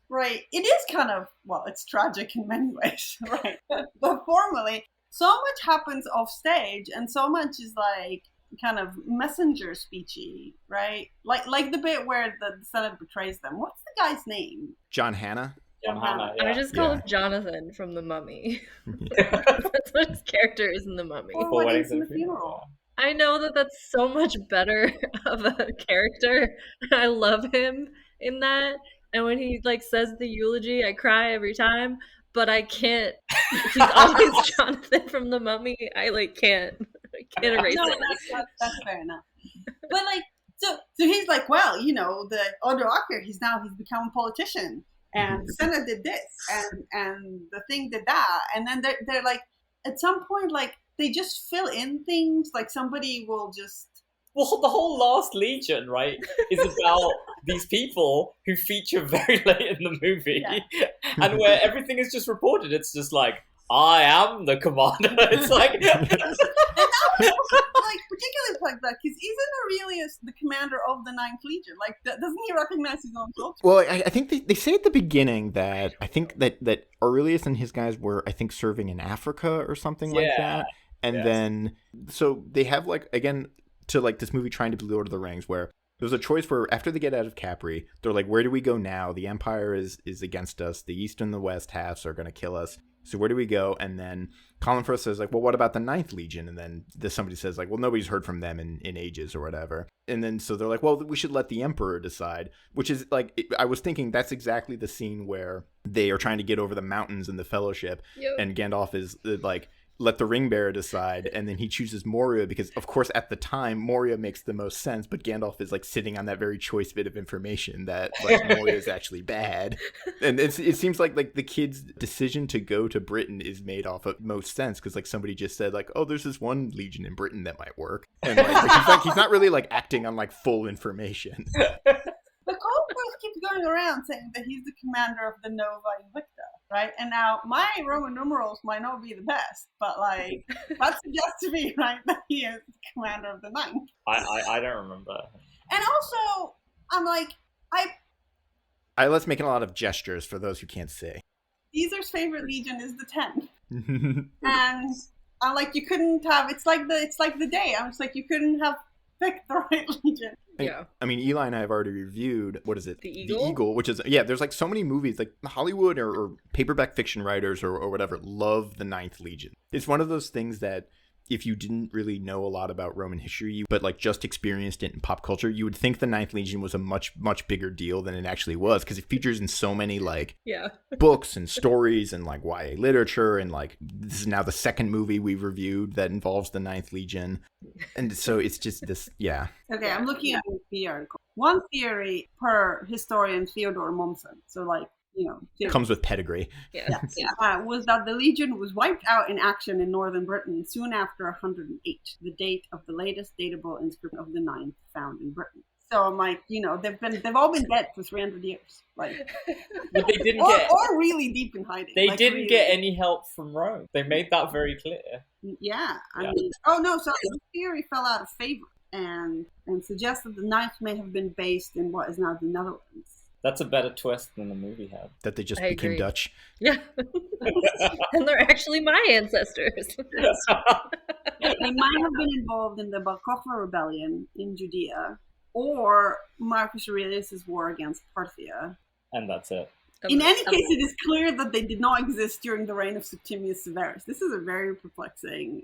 right? It is kind of, well, it's tragic in many ways, right? But formally, so much happens off stage, and so much is like kind of messenger speechy, right? Like the bit where the Senate betrays them. What's the guy's name? John Hannah. John Hannah, I yeah. just call Yeah. him Jonathan from The Mummy. That's what his character is in The Mummy. Or For Weddings and the Funeral. I know that that's so much better of a character. I love him in that. And when he like says the eulogy, I cry every time. But I can't. He's always Jonathan from The Mummy. I like can't erase No, it. that's fair enough. But like, so he's like, well, the Oda Walker, he's become a politician, and the Senate did this, and the thing did that, and then they're like, at some point, like they just fill in things, like somebody will just. Well, the whole Last Legion, right, is about these people who feature very late in the movie, and where everything is just reported. It's just like, I am the commander. It's like, And that was like particularly like that because isn't Aurelius the commander of the 9th Legion? Like, doesn't he recognize his own soldiers? Well, I think they say at the beginning that I think that Aurelius and his guys were, I think, serving in Africa or something like that. And then, so they have like, again, to like this movie trying to be Lord of the Rings, where there's a choice where after they get out of Capri, they're like, where do we go now? The Empire is against us. The East and the West halves are going to kill us. So where do we go? And then Colin Firth says like, well, what about the 9th Legion? And then somebody says like, well, nobody's heard from them in ages or whatever. And then so they're like, well, we should let the Emperor decide, which is like, I was thinking that's exactly the scene where they are trying to get over the mountains in the Fellowship. Yep. And Gandalf is like, let the ring bearer decide, and then he chooses Moria because, of course, at the time, Moria makes the most sense, but Gandalf is like sitting on that very choice bit of information that like Moria is actually bad, and it seems like the kid's decision to go to Britain is made off of most sense because like somebody just said like, oh, there's this one legion in Britain that might work, and like he's not really like acting on like full information. But Colin Firth keeps going around saying that he's the commander of the Nova Invicta, right? And now my Roman numerals might not be the best, but like that suggests to me, right, that he is the commander of the 9th. I don't remember. And also, I'm like, Let's make a lot of gestures for those who can't see. Caesar's favorite legion is the 10th, and I'm like, you couldn't have. It's like the day. I'm just like, you couldn't have picked the right legion. Yeah. I mean, Eli and I have already reviewed, what is it? The Eagle? The Eagle, which is, there's like so many movies, like Hollywood or paperback fiction writers or whatever love the 9th Legion. It's one of those things that if you didn't really know a lot about Roman history, but like just experienced it in pop culture, you would think the Ninth Legion was a much, much bigger deal than it actually was, because it features in so many like books and stories and like YA literature, and like this is now the second movie we've reviewed that involves the Ninth Legion, and so it's just this, Okay, I'm looking at the article. One theory per historian Theodore Mommsen, so like, comes with pedigree. Was that the Legion was wiped out in action in northern Britain soon after 108, the date of the latest datable inscription of the ninth found in Britain. So I'm like, they've all been dead for 300 years, like, but they didn't or really deep in hiding. They like, didn't really get any help from Rome. They made that very clear. Yeah, I mean, so the theory fell out of favor and suggests that the ninth may have been based in what is now the Netherlands. That's a better twist than the movie had. That they just became Dutch. Yeah. And they're actually my ancestors. They might have been involved in the Bar Kokhba rebellion in Judea, or Marcus Aurelius' war against Parthia. And that's it. In any case, it is clear that they did not exist during the reign of Septimius Severus. This is a very perplexing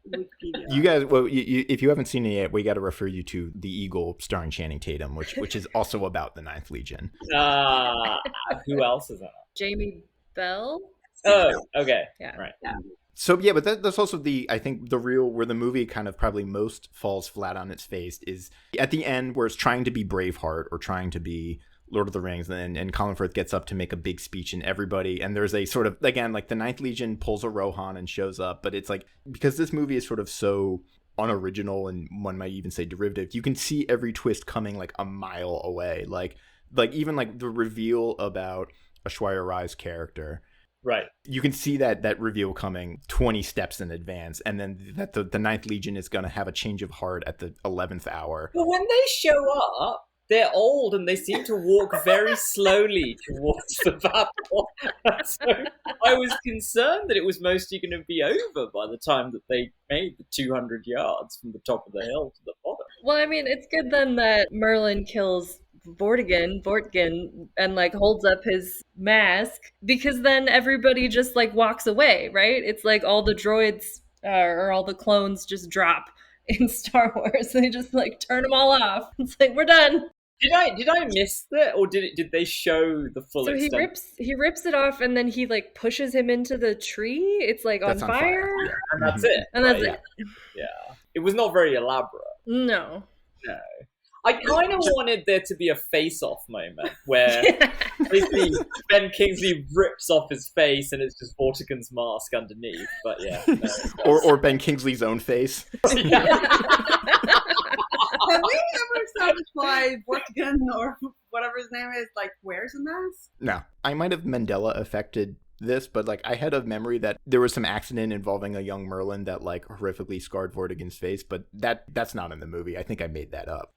Wikipedia. You guys, well, if you haven't seen it yet, we got to refer you to The Eagle starring Channing Tatum, which is also about the Ninth Legion. Who else is in it? Jamie Bell? Oh, okay. Yeah. Right. Yeah. So yeah, but that's also I think the real, where the movie kind of probably most falls flat on its face is at the end, where it's trying to be Braveheart or trying to be Lord of the Rings, and Colin Firth gets up to make a big speech, and everybody, and there's a sort of, again, like the Ninth Legion pulls a Rohan and shows up, but it's like, because this movie is sort of so unoriginal, and one might even say derivative, you can see every twist coming like a mile away, like even like the reveal about Aishwarya Rai's character. Right. You can see that reveal coming 20 steps in advance, and then that the Ninth Legion is going to have a change of heart at the 11th hour. But when they show up, they're old and they seem to walk very slowly towards the battle. So I was concerned that it was mostly going to be over by the time that they made the 200 yards from the top of the hill to the bottom. Well, I mean, it's good then that Merlin kills Vortigern, and like holds up his mask, because then everybody just like walks away, right? It's like all the droids or all the clones just drop in Star Wars. They just like turn them all off. It's like, we're done. Did I miss that, or did they show the full extent? So he rips it off, and then he like pushes him into the tree. It's like on fire. Yeah, and that's it. And that's it. Yeah. It was not very elaborate. No. I kind of wanted there to be a face-off moment where basically Ben Kingsley rips off his face and it's just Vortigern's mask underneath. But yeah, no, or Ben Kingsley's own face. Have we ever established why Vortigern or whatever his name is like wears a mask? No, I might have Mandela affected this, but like I had a memory that there was some accident involving a young Merlin that like horrifically scarred Vortigern's face, but that's not in the movie. I think I made that up.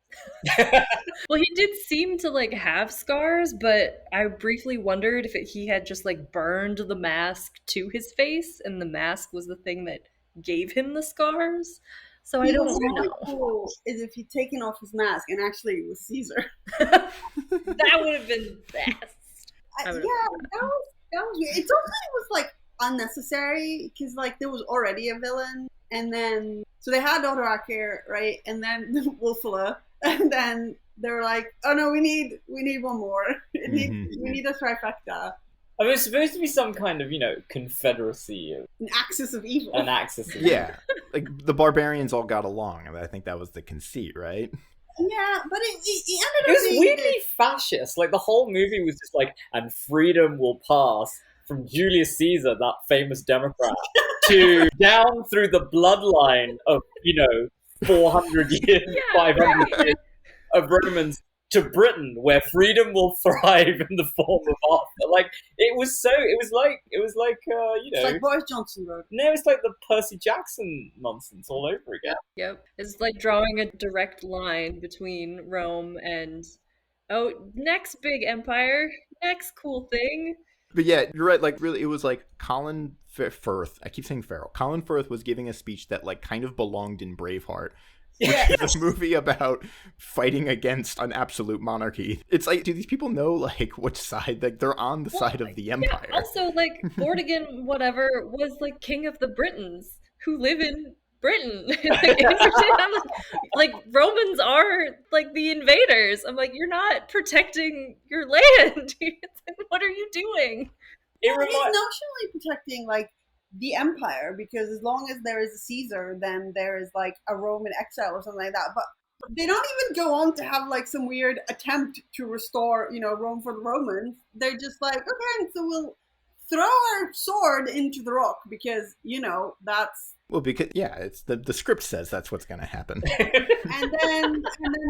Well, he did seem to like have scars, but I briefly wondered if he had just like burned the mask to his face, and the mask was the thing that gave him the scars. So I don't know. Cool is if he'd taken off his mask and actually it was Caesar. That would have been best. That was weird. It totally was like unnecessary, because like there was already a villain, and then so they had Odoacer, right, and then Wolfula, and then they were like, oh no, we need one more. We need a trifecta. I mean, it's supposed to be some kind of, confederacy of an axis of evil. Yeah, like the barbarians all got along, and I think that was the conceit, right? Yeah, but it ended up It was being weirdly fascist. Like, the whole movie was just like, and freedom will pass from Julius Caesar, that famous Democrat, to down through the bloodline of, 400 years, 500 years of Romans, to Britain, where freedom will thrive in the form of Arthur. Like, it was like It's like Boris Johnson wrote. No, it's like the Percy Jackson nonsense all over again. Yep. It's like drawing a direct line between Rome and, next big empire, next cool thing. But yeah, you're right. Like, really, it was like Colin Firth. I keep saying Farrell. Colin Firth was giving a speech that like kind of belonged in Braveheart. Which is a movie about fighting against an absolute monarchy. It's like, do these people know like which side? Like, they're on the side of the empire. Yeah, also, like, Vortigern, whatever, was like king of the Britons. who live in Britain. I'm like, Romans are like the invaders. I'm like, you're not protecting your land. What are you doing? He's notionally protecting like the empire, because as long as there is a Caesar, then there is like a Roman exile or something like that. But they don't even go on to have like some weird attempt to restore, Rome for the Romans. They're just like, okay, so we'll throw our sword into the rock because, that's... Well, because, yeah, it's the script says that's what's going to happen. and then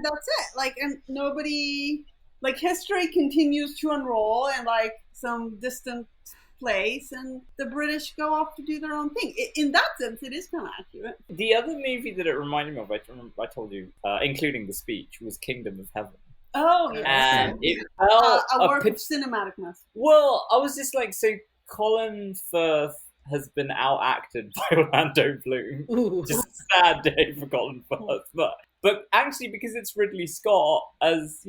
that's it. Like, and nobody... Like, history continues to unroll in, like, some distant place, and the British go off to do their own thing. In that sense, it is kind of accurate. The other movie that it reminded me of, I told you, including the speech, was Kingdom of Heaven. Oh, yeah. And it a work of cinematic masterpiece. Well, I was just like, so Colin Firth has been outacted by Orlando Bloom. Ooh. Just a sad day for Colin Firth. But actually, because it's Ridley Scott, as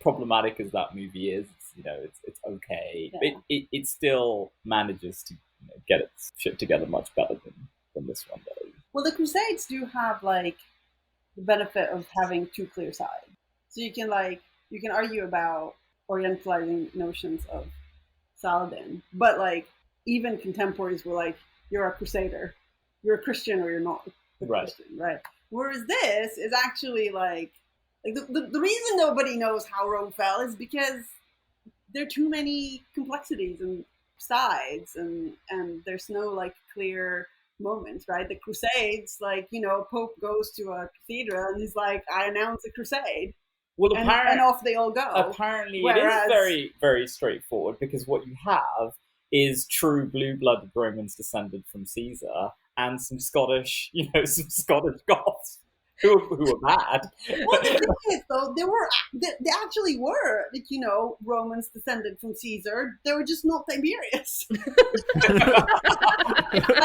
problematic as that movie is, it's okay. Yeah. It still manages to get its shit together much better than this one does. Well, the Crusades do have like the benefit of having two clear sides, so you can argue about Orientalizing notions of Saladin, but like even contemporaries were like, you're a Crusader, you're a Christian or you're not a Christian, right? Whereas this is actually like the reason nobody knows how Rome fell is because there are too many complexities and sides, and there's no like clear moments, right? The Crusades, like, Pope goes to a cathedral and he's like, I announce a crusade. Well, and off they all go. Apparently, it is very, very straightforward, because what you have is true blue-blooded Romans descended from Caesar and some Scottish Goths who are bad. Well, the thing is, though, they actually were, like, Romans descended from Caesar. They were just not Tiberius. Like,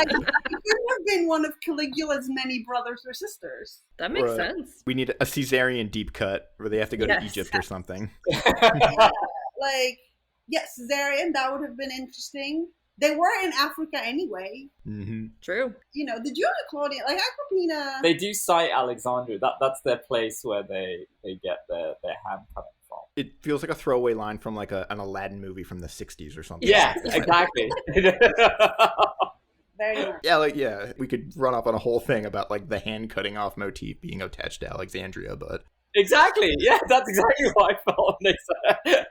it could have been one of Caligula's many brothers or sisters. That makes sense. We need a Caesarian deep cut where they have to go to Egypt or something. Yeah, like, Caesarian, that would have been interesting. They were in Africa anyway. Mm-hmm. True. The Julia Claudia, like Agrippina. They do cite Alexandria. That's their place where they get their hand cutting from. It feels like a throwaway line from like an Aladdin movie from the 60s or something. Yeah, exactly. Very much. Yeah, we could run up on a whole thing about like the hand cutting off motif being attached to Alexandria, but... Exactly, yeah, that's exactly what I felt when they said.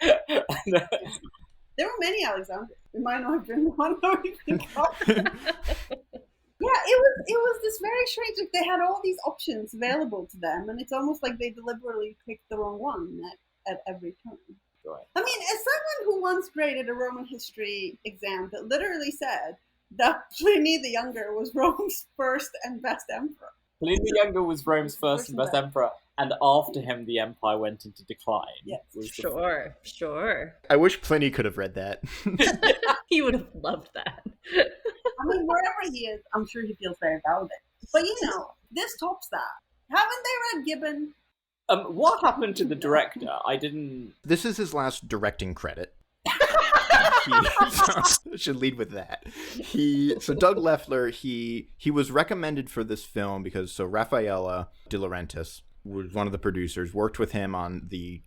There were many Alexanders. It might not have been the one that we think of. Yeah, it was this very strange. Like, they had all these options available to them, and it's almost like they deliberately picked the wrong one at every turn. Right. I mean, as someone who once graded a Roman history exam that literally said that Pliny the Younger was Rome's first and best emperor. Pliny the Younger was Rome's first and best emperor, and after him the empire went into decline. Yes. Sure. I wish Pliny could have read that. He would have loved that. I mean, wherever he is, I'm sure he feels very validated. But this tops that. Haven't they read Gibbon? What happened to the director? I didn't... This is his last directing credit. Should lead with that. So Doug Leffler, he was recommended for this film because Raffaella De Laurentiis was one of the producers, worked with him on the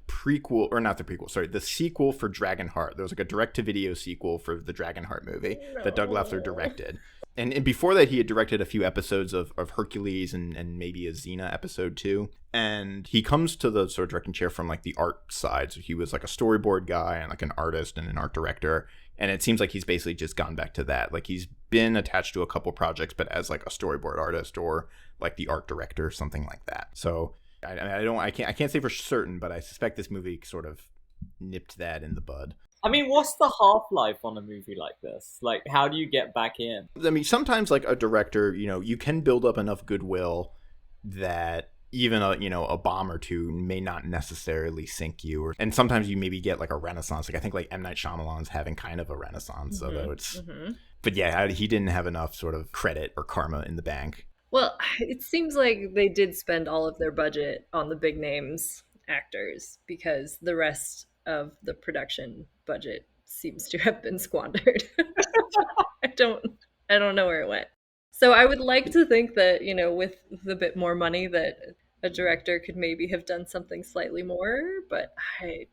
sequel for Dragonheart. There was like a direct-to-video sequel for the Dragonheart movie that Doug Leffler directed. And before that, he had directed a few episodes of Hercules and maybe a Xena episode too. And he comes to the sort of directing chair from like the art side. So he was like a storyboard guy and like an artist and an art director. And it seems like he's basically just gone back to that. Like he's been attached to a couple projects, but as like a storyboard artist or like the art director, something like that. So I can't say for certain, but I suspect this movie sort of nipped that in the bud. I mean, what's the half-life on a movie like this? Like, how do you get back in? I mean, sometimes like a director, you can build up enough goodwill that even a bomb or two may not necessarily sink you, and sometimes you maybe get like a renaissance. Like I think like M. Night Shyamalan's having kind of a renaissance, although it's. Mm-hmm. But yeah, he didn't have enough sort of credit or karma in the bank. Well, it seems like they did spend all of their budget on the big names actors because the rest of the production budget seems to have been squandered. I don't know where it went. So I would like to think that, with a bit more money that a director could maybe have done something slightly more, but I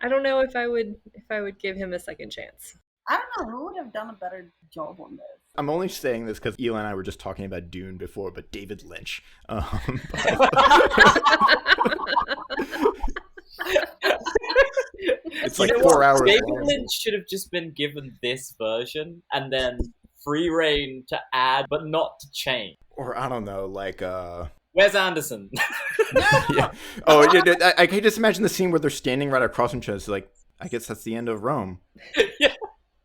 don't know if I would give him a second chance. I don't know who would have done a better job on this. I'm only saying this because Eli and I were just talking about Dune before, but David Lynch. It's like 4 hours David long. Lynch should have just been given this version and then free reign to add, but not to change. Or I don't know, like Where's Anderson? yeah. Oh, yeah, I can just imagine the scene where they're standing right across from each other. It's like, I guess that's the end of Rome. Yeah.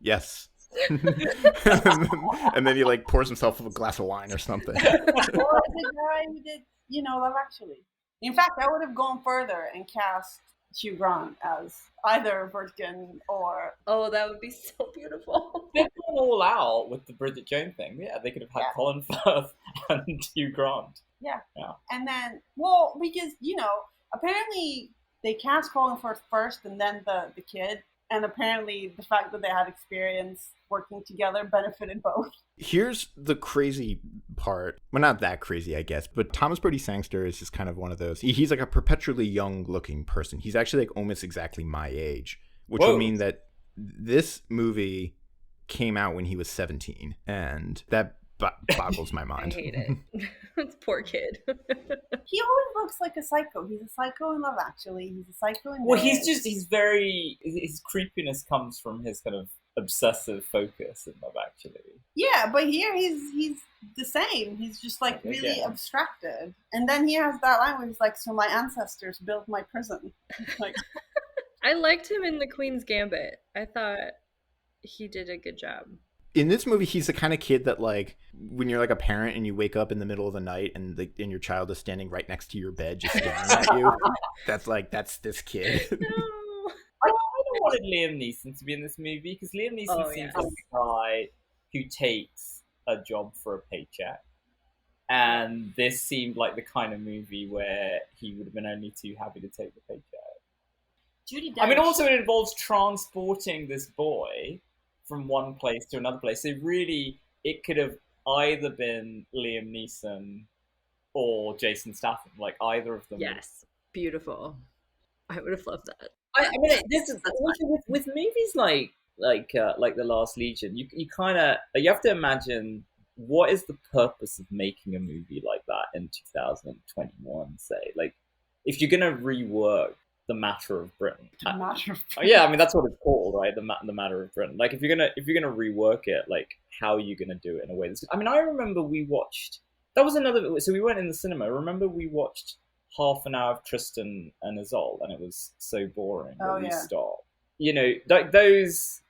Yes. And then he like pours himself a glass of wine or something. Or the guy who did, Love Actually. In fact, I would have gone further and cast Hugh Grant as either Birkin or... Oh, that would be so beautiful. They've gone all out with the Bridget Jones thing. Yeah, they could have had Colin Firth and Hugh Grant. Yeah. Yeah. And then, because, apparently they cast Colin Firth first and then the kid. And apparently the fact that they had experience working together benefited both. Here's the crazy part. Well, not that crazy, I guess, but Thomas Brodie Sangster is just kind of one of those. He's like a perpetually young-looking person. He's actually like almost exactly my age, which would mean that this movie came out when he was 17, and that boggles my mind. I hate it. This poor kid. He always looks like a psycho. He's a psycho in Love Actually. He's a psycho in... Well, his creepiness comes from his kind of obsessive focus in Love Actually. Yeah, but here he's the same. He's just like really abstracted. And then he has that line where he's like, so my ancestors built my prison. Like, I liked him in The Queen's Gambit. I thought he did a good job. In this movie, he's the kind of kid that, like, when you're like a parent and you wake up in the middle of the night and your child is standing right next to your bed just staring at you, that's this kid. No. I kind of wanted Liam Neeson to be in this movie because Liam Neeson seems like a guy who takes a job for a paycheck. And this seemed like the kind of movie where he would have been only too happy to take the paycheck. Judi Dench. I mean, also it involves transporting this boy from one place to another place. So really, it could have either been Liam Neeson or Jason Statham, like either of them. Yes, beautiful. I would have loved that. I mean, this is also with movies like The Last Legion. You kind of you have to imagine what is the purpose of making a movie like that in 2021. Say, like, if you're gonna rework The Matter of Britain. The Matter of Britain. Yeah, I mean that's what it's called, right? The Matter of Britain. Like if you're gonna rework it, like how are you gonna do it in a way that's... I mean, I remember we watched... That was another... So we went in the cinema. Remember we watched half an hour of Tristan and Isolde, and it was so boring that we stopped. Like those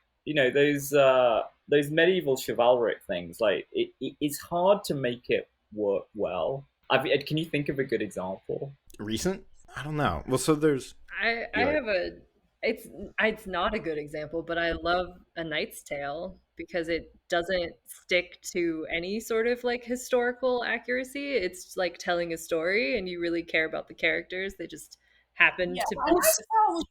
medieval chivalric things. Like it's hard to make it work well. Can you think of a good example? Recent? I don't know. Well, so there's... I have a... It's not a good example, but I love A Knight's Tale because it doesn't stick to any sort of like historical accuracy. It's like telling a story and you really care about the characters. They just happen to be... A Knight's Tale was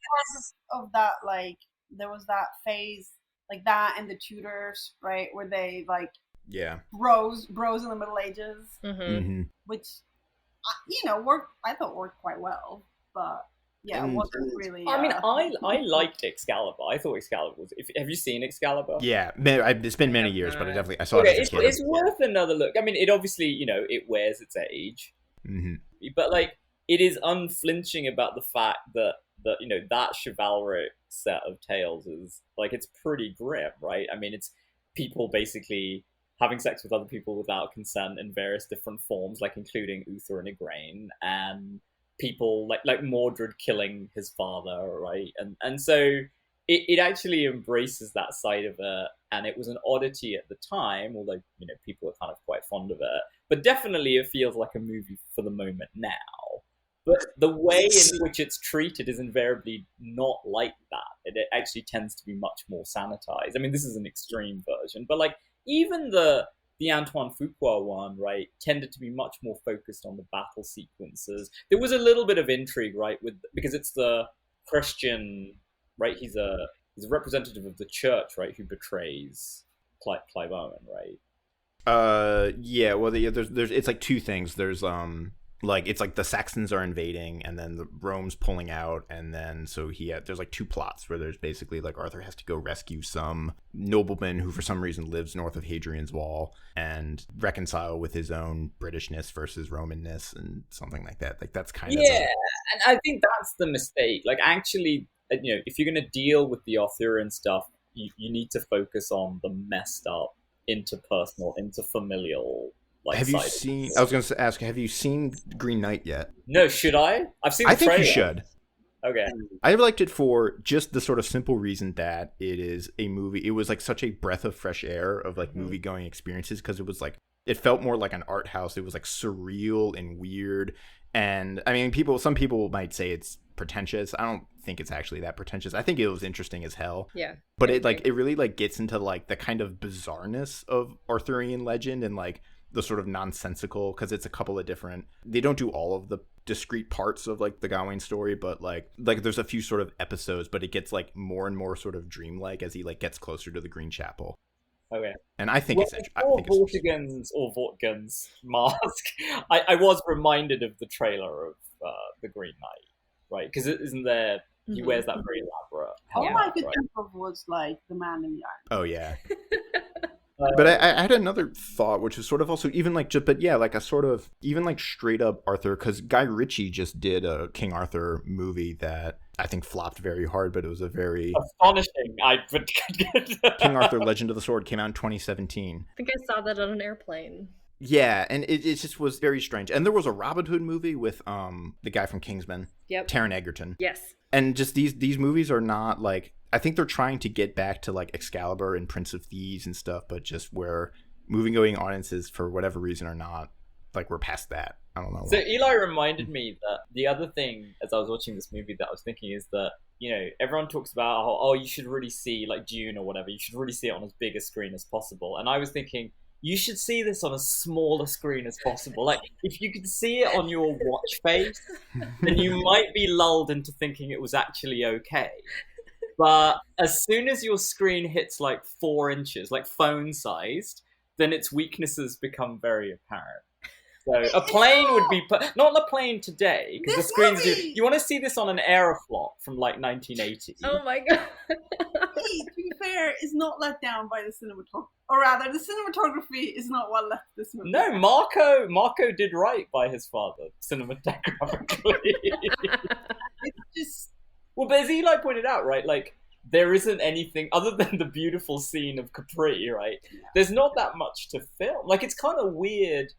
part of that, like, there was that phase, like that and the Tudors, right? Where they like... Yeah. Bros in the Middle Ages. Mm-hmm. Mm-hmm. Which, I thought worked quite well, but yeah, it wasn't really... I mean, I liked Excalibur. I thought Excalibur was... Have you seen Excalibur? Yeah, it's been many years, but I saw it as a kid. It's worth another look. I mean, it obviously, it wears its age. Mm-hmm. But, like, it is unflinching about the fact that that chivalric set of tales is, like, it's pretty grim, right? I mean, it's people basically having sex with other people without consent in various different forms, like including Uther and Igraine, and people like Mordred killing his father, right? And so it actually embraces that side of it, and it was an oddity at the time, although people are kind of quite fond of it. But definitely it feels like a movie for the moment now. But the way in which it's treated is invariably not like that. It actually tends to be much more sanitized. I mean, this is an extreme version, but like even the Antoine Fuqua one, right, tended to be much more focused on the battle sequences. There was a little bit of intrigue, right, because it's the Christian, right? He's a representative of the church, right, who betrays Clive Owen, right? Yeah. Well, there's it's like two things. There's like it's like the Saxons are invading, and then the Rome's pulling out, and then there's like two plots where there's basically like Arthur has to go rescue some nobleman who for some reason lives north of Hadrian's Wall and reconcile with his own Britishness versus Romanness and something like that. Like that's kind of and I think that's the mistake. Like actually, if you're going to deal with the Arthurian stuff, you need to focus on the messed up interpersonal, interfamilial. Have you seen? I was going to ask, have you seen Green Knight yet? No, should I? I've seen. I think you should. Okay. I liked it for just the sort of simple reason that it is a movie. It was like such a breath of fresh air of like movie going experiences because it was like it felt more like an art house. It was like surreal and weird. And I mean, some people might say it's pretentious. I don't think it's actually that pretentious. I think it was interesting as hell. Yeah. But it really like gets into like the kind of bizarreness of Arthurian legend and like the sort of nonsensical, because it's a couple of different, they don't do all of the discrete parts of like the Gawain story, but like there's a few sort of episodes, but it gets like more and more sort of dreamlike as he like gets closer to the Green Chapel. Okay. And I think it's Vortigern's or Vortigern's mask. I was reminded of the trailer of the Green Knight, right? Because isn't there, he wears that very elaborate helmet, all I could think of was like the Man in the Iron. Oh yeah. But I had another thought, which is sort of also even like, but yeah, like a sort of even like straight up Arthur, because Guy Ritchie just did a King Arthur movie that I think flopped very hard, but it was a very astonishing. King Arthur: Legend of the Sword came out in 2017. I think I saw that on an airplane. Yeah, and it just was very strange. And there was a Robin Hood movie with the guy from Kingsman, Taron Egerton. Yes. And just these movies are not like, I think they're trying to get back to like Excalibur and Prince of Thieves and stuff, but just where movie-going audiences, for whatever reason, are not like, we're past that. I don't know. So Eli reminded me that the other thing as I was watching this movie that I was thinking is that, everyone talks about how, you should really see like Dune or whatever, you should really see it on as big a screen as possible. And I was thinking, you should see this on as smaller screen as possible. Like, if you could see it on your watch face, then you might be lulled into thinking it was actually okay. But as soon as your screen hits like 4 inches, like phone-sized, then its weaknesses become very apparent. So a plane would be not a plane today, because the screens you want to see this on an Aeroflot from like 1980. Oh my god! To be fair, is not let down by the cinematography, or rather, the cinematography is not what left this movie. No, Marco did right by his father cinematographically. It's just. Well, but as Eli pointed out, right, like, there isn't anything other than the beautiful scene of Capri, right? Yeah. There's not that much to film. Like, it's kind of weird.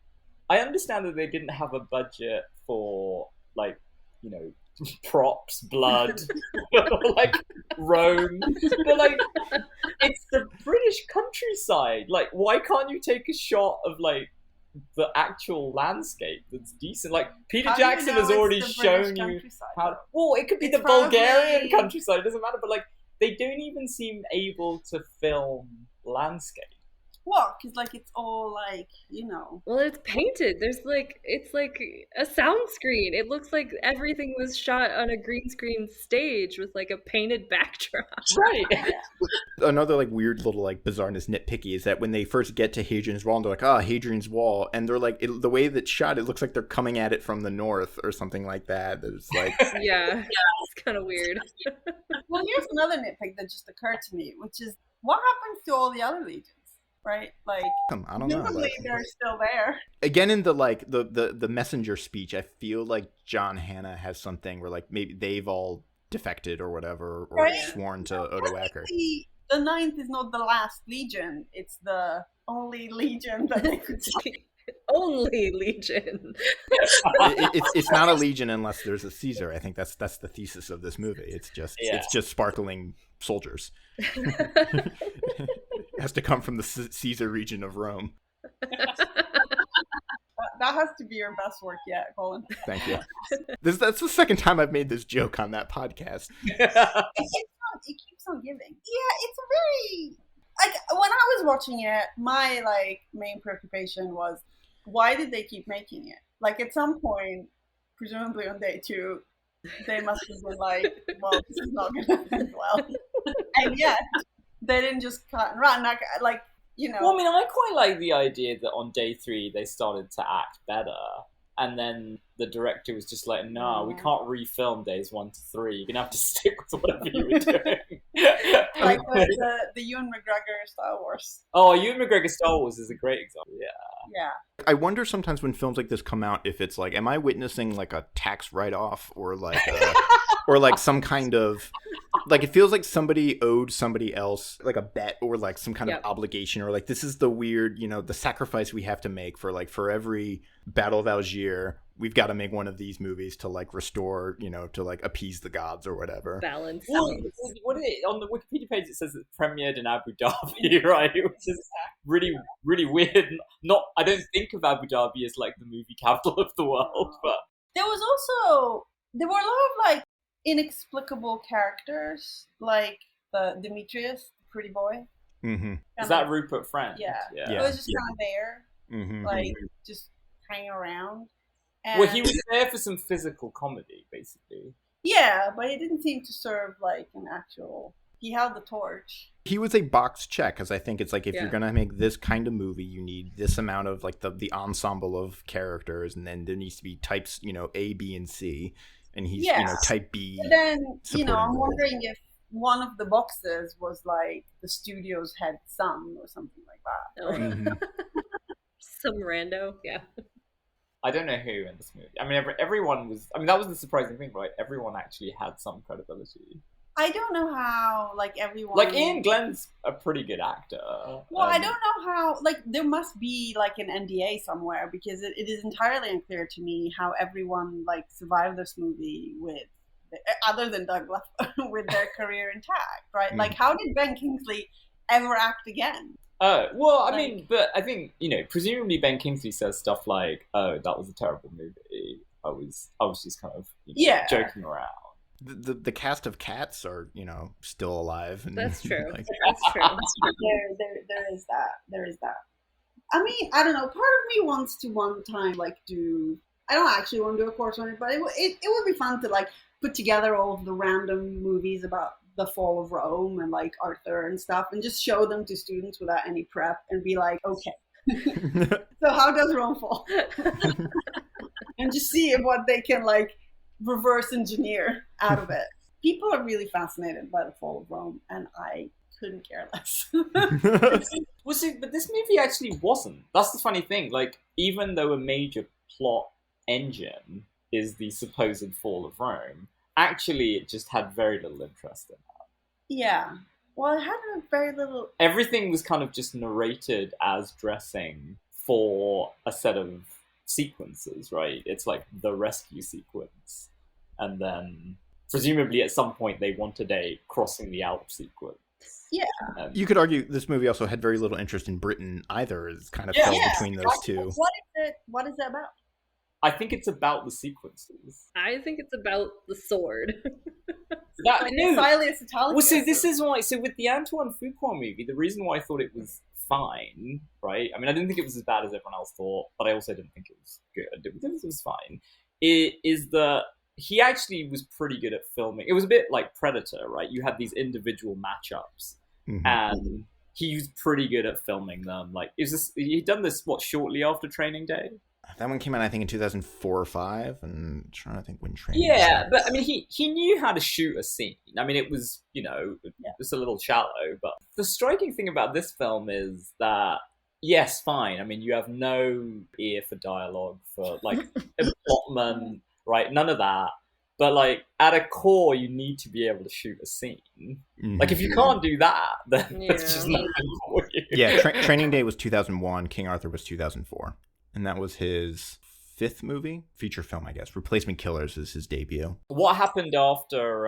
I understand that they didn't have a budget for, like, props, blood, like, Rome. But, like, it's the British countryside. Like, why can't you take a shot of, like, the actual landscape that's decent? Like, Peter Jackson has already shown you how. Well, it could be the Bulgarian countryside. It doesn't matter. But like, they don't even seem able to film landscape. What? Because like it's all like Well, it's painted. It's like a sound screen. It looks like everything was shot on a green screen stage with like a painted backdrop. Right. Another like weird little like bizarreness nitpicky is that when they first get to Hadrian's Wall, and they're like, Hadrian's Wall, and they're like, the way that's shot, it looks like they're coming at it from the north or something like that. It's like yeah, it's kind of weird. Well, here's another nitpick that just occurred to me, which is what happens to all the other legions? Right, like I don't know. Like, they're still there. Again, in the like the messenger speech, I feel like John Hannah has something where like maybe they've all defected or whatever, or sworn to Odoacer. The 9th is not the last legion; it's the only legion that they could see. Only legion. It's not a legion unless there's a Caesar. I think that's the thesis of this movie. It's just sparkling soldiers. It has to come from the Caesar region of Rome. That has to be your best work yet, Colin. Thank you. That's the second time I've made this joke on that podcast. It keeps on giving. Yeah, it's a very like when I was watching it, my like main preoccupation was why did they keep making it? Like at some point, presumably on day 2, they must have been like, well, this is not going to end well. And yet, they didn't just cut and run. Like Well, I mean, I quite like the idea that on day 3 they started to act better, and then the director was just like, "No, we can't refilm days 1 to 3. You're gonna have to stick with whatever you were doing." Like the Ewan McGregor Star Wars. Oh, Ewan McGregor Star Wars is a great example. Yeah. I wonder sometimes when films like this come out if it's like, am I witnessing like a tax write-off or like or like some kind of, like, it feels like somebody owed somebody else like a bet or like some kind of obligation, or like this is the weird, the sacrifice we have to make for like for every Battle of Algiers, we've got to make one of these movies to like restore, to like appease the gods or whatever. Balance. Well, on the Wikipedia page it says it premiered in Abu Dhabi, right? Which is really, really weird. I don't think of Abu Dhabi as like the movie capital of the world, but there were a lot of like inexplicable characters, like the Demetrius, the pretty boy. Mm-hmm. Is that Rupert Friend? Yeah. It was just kind of there, like just hanging around. And, well, he was there for some physical comedy, basically. Yeah, but he didn't seem to serve like an actual. He held the torch. He was a box check, because I think it's like if you're gonna make this kind of movie, you need this amount of like the ensemble of characters, and then there needs to be types, A, B, and C, and he's type B. And then I'm wondering if one of the boxes was like the studio's head son or something like that. Oh. Mm-hmm. Some rando, I don't know who in this movie. I mean, everyone was. I mean, that was the surprising thing, right? Everyone actually had some credibility. I don't know how, like, everyone. Like, Ian Glenn's a pretty good actor. Well, I don't know how. Like, there must be like an NDA somewhere, because it is entirely unclear to me how everyone like survived this movie other than Doug Leffer, with their career intact, right? Like, how did Ben Kingsley ever act again? Well, I mean, but I think, presumably Ben Kingsley says stuff like, "Oh, that was a terrible movie. I was just kind of joking around." The cast of Cats are, still alive. And, that's true. Like, that's true. There is that. There is that. I mean, I don't know. Part of me wants to one time like do. I don't actually want to do a course on it, but it would be fun to like put together all of the random movies about the fall of Rome and like Arthur and stuff, and just show them to students without any prep and be like, okay, so how does Rome fall? And just see what they can like reverse engineer out of it. People are really fascinated by the fall of Rome, and I couldn't care less. Well, see, but this movie actually wasn't. That's the funny thing. Like, even though a major plot engine is the supposed fall of Rome, actually it just had very little interest in that. Yeah. Well, it had a very little. Everything was kind of just narrated as dressing for a set of sequences, right? It's like the rescue sequence, and then presumably at some point they wanted a crossing the Alps sequence. Yeah. You could argue this movie also had very little interest in Britain either. It's kind of fell between those two. What is it about? I think it's about the sequences. I think it's about the sword. Silas Italicus. Well, so this is why. So with the Antoine Fuqua movie, the reason why I thought it was fine, right? I mean, I didn't think it was as bad as everyone else thought, but I also didn't think it was good. It was fine. It is that he actually was pretty good at filming. It was a bit like Predator, right? You had these individual matchups, and he was pretty good at filming them. Like, he'd done this shortly after Training Day. That one came out, I think, in 2004 or 5, and I'm trying to think when Training. Yeah, but I mean, he knew how to shoot a scene. I mean, it was, it's a little shallow, but the striking thing about this film is that, yes, fine. I mean, you have no ear for dialogue, for like plotman, right? None of that. But like at a core, you need to be able to shoot a scene. Like if you can't do that, then it's just nothing for you. Yeah, Training Day was 2001. King Arthur was 2004. And that was his 5th movie, feature film, I guess. Replacement Killers is his debut. What happened after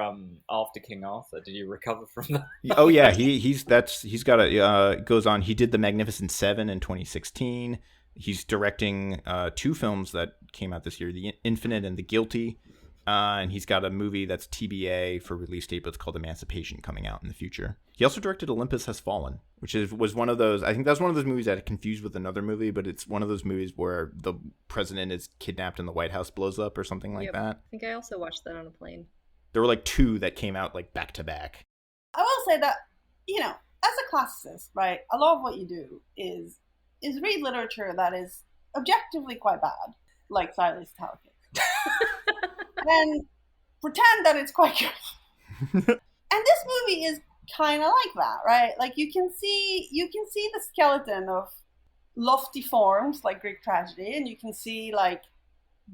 King Arthur? Did you recover from that? Oh yeah, he's got a goes on. He did The Magnificent Seven in 2016. He's directing 2 films that came out this year: The Infinite and The Guilty. And he's got a movie that's TBA for release date, but it's called Emancipation, coming out in the future. He also directed Olympus Has Fallen, which was one of those. I think that's one of those movies that I confused with another movie, but it's one of those movies where the president is kidnapped and the White House blows up or something like that. I think I also watched that on a plane. There were like 2 that came out like back to back. I will say that as a classicist, right, a lot of what you do is read literature that is objectively quite bad, like Silas Talcott, and pretend that it's quite good. And this movie is kind of like that, right? Like you can see the skeleton of lofty forms like Greek tragedy, and you can see like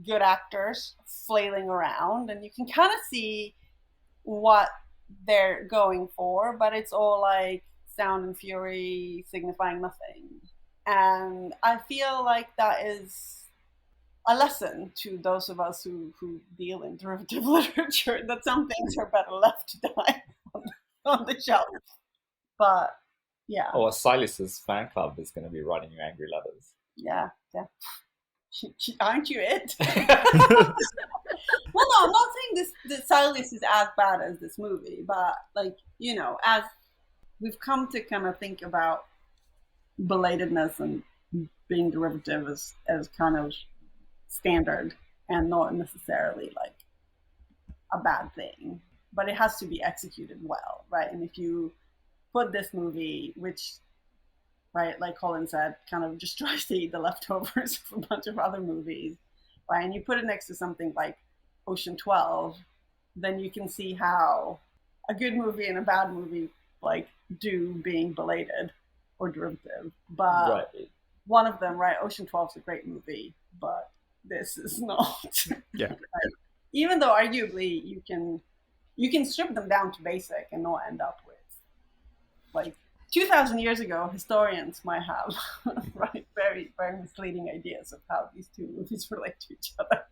good actors flailing around, and you can kind of see what they're going for, but it's all like sound and fury signifying nothing. And I feel like that is a lesson to those of us who deal in derivative literature, that some things are better left to die on the shelf. But yeah. Or Silas's fan club is going to be writing you angry letters. Yeah. Aren't you it? Well, no, I'm not saying that Silas is as bad as this movie, but like, you know, as we've come to kind of think about belatedness and being derivative as kind of standard and not necessarily like a bad thing, but it has to be executed well, right? And if you put this movie, which, right, like Colin said, kind of just tries to eat the leftovers of a bunch of other movies, right, and you put it next to something like Ocean 12, then you can see how a good movie and a bad movie like do being belated or derivative. But Right. one of them, right, Ocean 12 is a great movie, but this is not. Yeah. Right? Even though arguably you can strip them down to basic and not end up with like 2,000 years ago historians might have right very very misleading ideas of how these two movies relate to each other.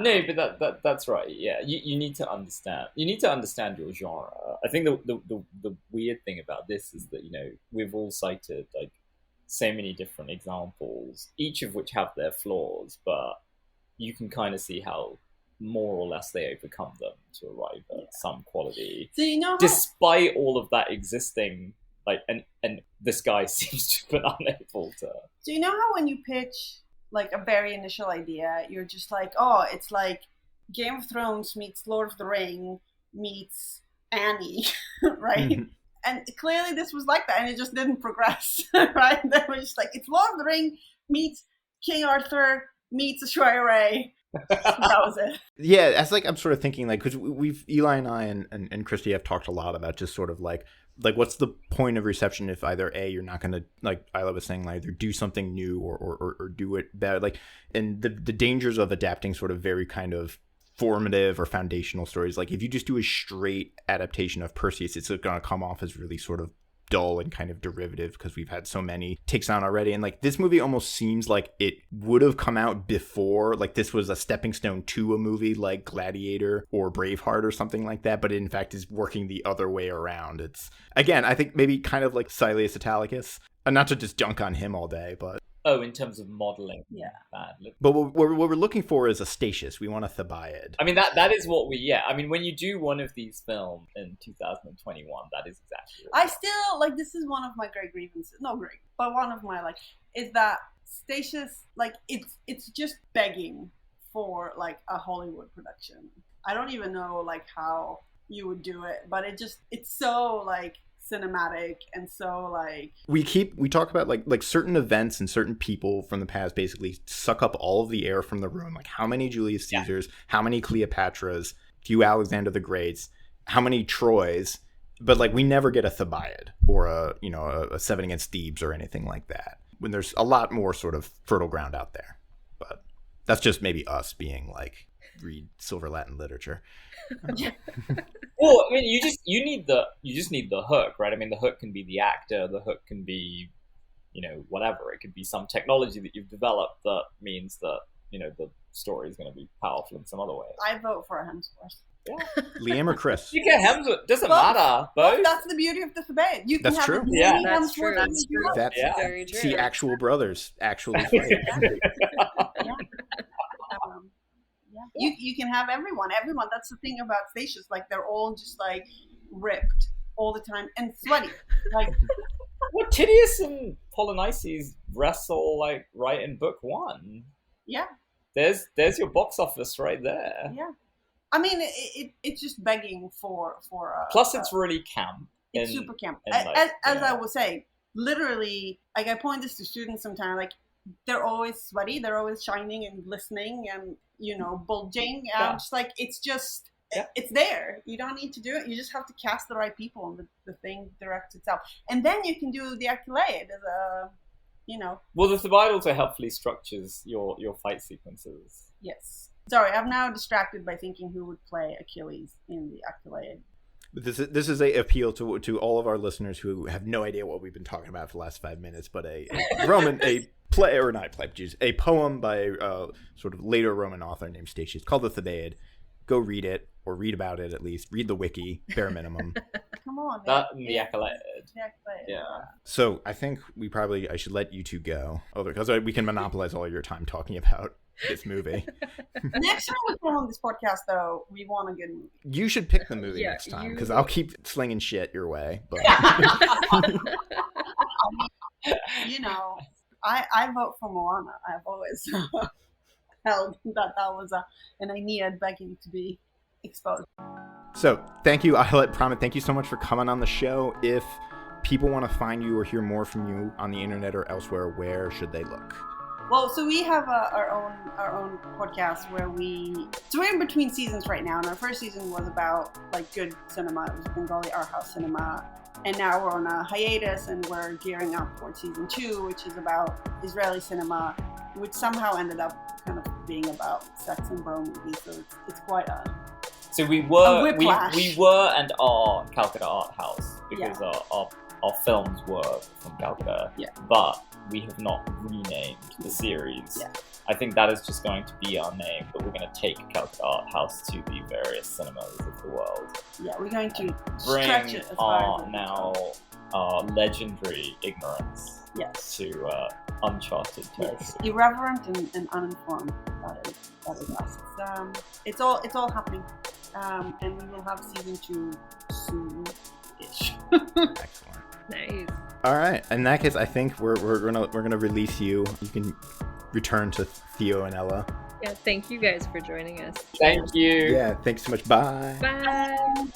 No, but that's right. Yeah, you need to understand. You need to understand your genre. I think the weird thing about this is that, you know, we've all cited like so many different examples, each of which have their flaws, but you can kind of see how more or less they overcome them to arrive at some quality. So you know how, despite all of that existing, like, and this guy seems to have been unable to. so you know how when you pitch like a very initial idea, you're just like, oh, it's like Game of Thrones meets Lord of the Ring meets Annie, right? Mm-hmm. And clearly this was like that, and it just didn't progress, right? They were just like, it's Lord of the Ring meets King Arthur meets Aishwarya Rai. That was it. Yeah, as like I'm sort of thinking like, because we've Eli and I and Christy have talked a lot about just sort of like what's the point of reception if either A, you're not gonna, like Isla was saying, like either do something new or do it better, like, and the dangers of adapting sort of very kind of formative or foundational stories. Like if you just do a straight adaptation of Perseus, it's gonna come off as really sort of dull and kind of derivative because we've had so many takes on already. And like this movie almost seems like it would have come out before, like this was a stepping stone to a movie like Gladiator or Braveheart or something like that, but it in fact is working the other way around. It's, again, I think maybe kind of like Silas Italicus, not to just dunk on him all day, but Oh, in terms of modeling, Yeah. bad. but what we're looking for is a Statius. We want a Thebaid. I mean, that is what we, yeah. I mean, when you do one of these films in 2021, that is exactly what I still, like, this is one of my great grievances. Not great, but one of my, like, is that Statius, like, it's just begging for, like, a Hollywood production. I don't even know, like, how you would do it, but it's so, like, cinematic and so, like... We talk about, like certain events and certain people from the past basically suck up all of the air from the room. Like, how many Julius Caesars, how many Cleopatras, few Alexander the Greats, how many Troys, but, like, we never get a Thebaid or a Seven Against Thebes or anything like that, when there's a lot more sort of fertile ground out there. But that's just maybe us being like, read Silver Latin literature. Well, I mean, you just need the hook, right? I mean, the hook can be the actor, the hook can be, whatever. It could be some technology that you've developed that means that, the story is going to be powerful in some other way. I vote for a Hemsworth. Yeah. Liam or Chris? You get Hemsworth. Doesn't Both. matter. Both. That's the beauty of the Thebaid. You can That's have true. as many Yeah. That's Hemsworths true. as That's you true. want. That's Very true. see actual brothers actually fight. Yeah. You can have everyone. That's the thing about Statius. Like, they're all just like ripped all the time and sweaty. Like, Well, Tiberius and Polynices wrestle like right in book 1. yeah, There's your box office right there. yeah. I mean, it's just begging for. Plus, it's really camp. It's super camp. like, As I was saying, literally, like I point this to students sometimes, like they're always sweaty, they're always shining and glistening and, you know, bulging. And just like, it's just, it's there. You don't need to do it. You just have to cast the right people and the thing directs itself. And then you can do the accolade as a, you know. Well, the Thebaid also helpfully structures your fight sequences. Yes. Sorry, I'm now distracted by thinking who would play Achilles in the accolade. This is a appeal to all of our listeners who have no idea what we've been talking about for the last 5 minutes, but a poem by a sort of later Roman author named Statius called the Thebaid. Go read it, or read about it at least. Read the wiki, bare minimum. Come on. That and the accolade. Yeah. So I think I should let you two go, because we can monopolize all your time talking about this movie. Next time we come on this podcast, though, we want a good movie. You should pick the movie next time, because I'll keep slinging shit your way. But you know, I vote for Moana. I've always held that was an Aeneid begging to be exposed. So thank you, Ayelet, Pramit. Thank you so much for coming on the show. If people want to find you or hear more from you on the internet or elsewhere, where should they look? Well, so we have our own podcast where we're in between seasons right now, and our first season was about like good cinema. It was Bengali art house cinema, and now we're on a hiatus, and we're gearing up for season 2, which is about Israeli cinema, which somehow ended up kind of being about sex and bro movies. So it's quite a So we were whiplash. we were and are Calcutta Arthouse because our films were from Calcutta, but we have not renamed the series. Yeah. I think that is just going to be our name, but we're going to take Calcutta Arthouse to the various cinemas of the world. Yeah, we're going to Bring stretch it as far as our legendary ignorance to uncharted territory. Yes, irreverent and uninformed. That is us. It's all happening, and we will have season 2 soon-ish. Excellent. Nice. All right. In that case, I think we're gonna release you. You can return to Theo and Ella. Yeah, thank you guys for joining us. Thank you. Yeah. Thanks so much. Bye. Bye.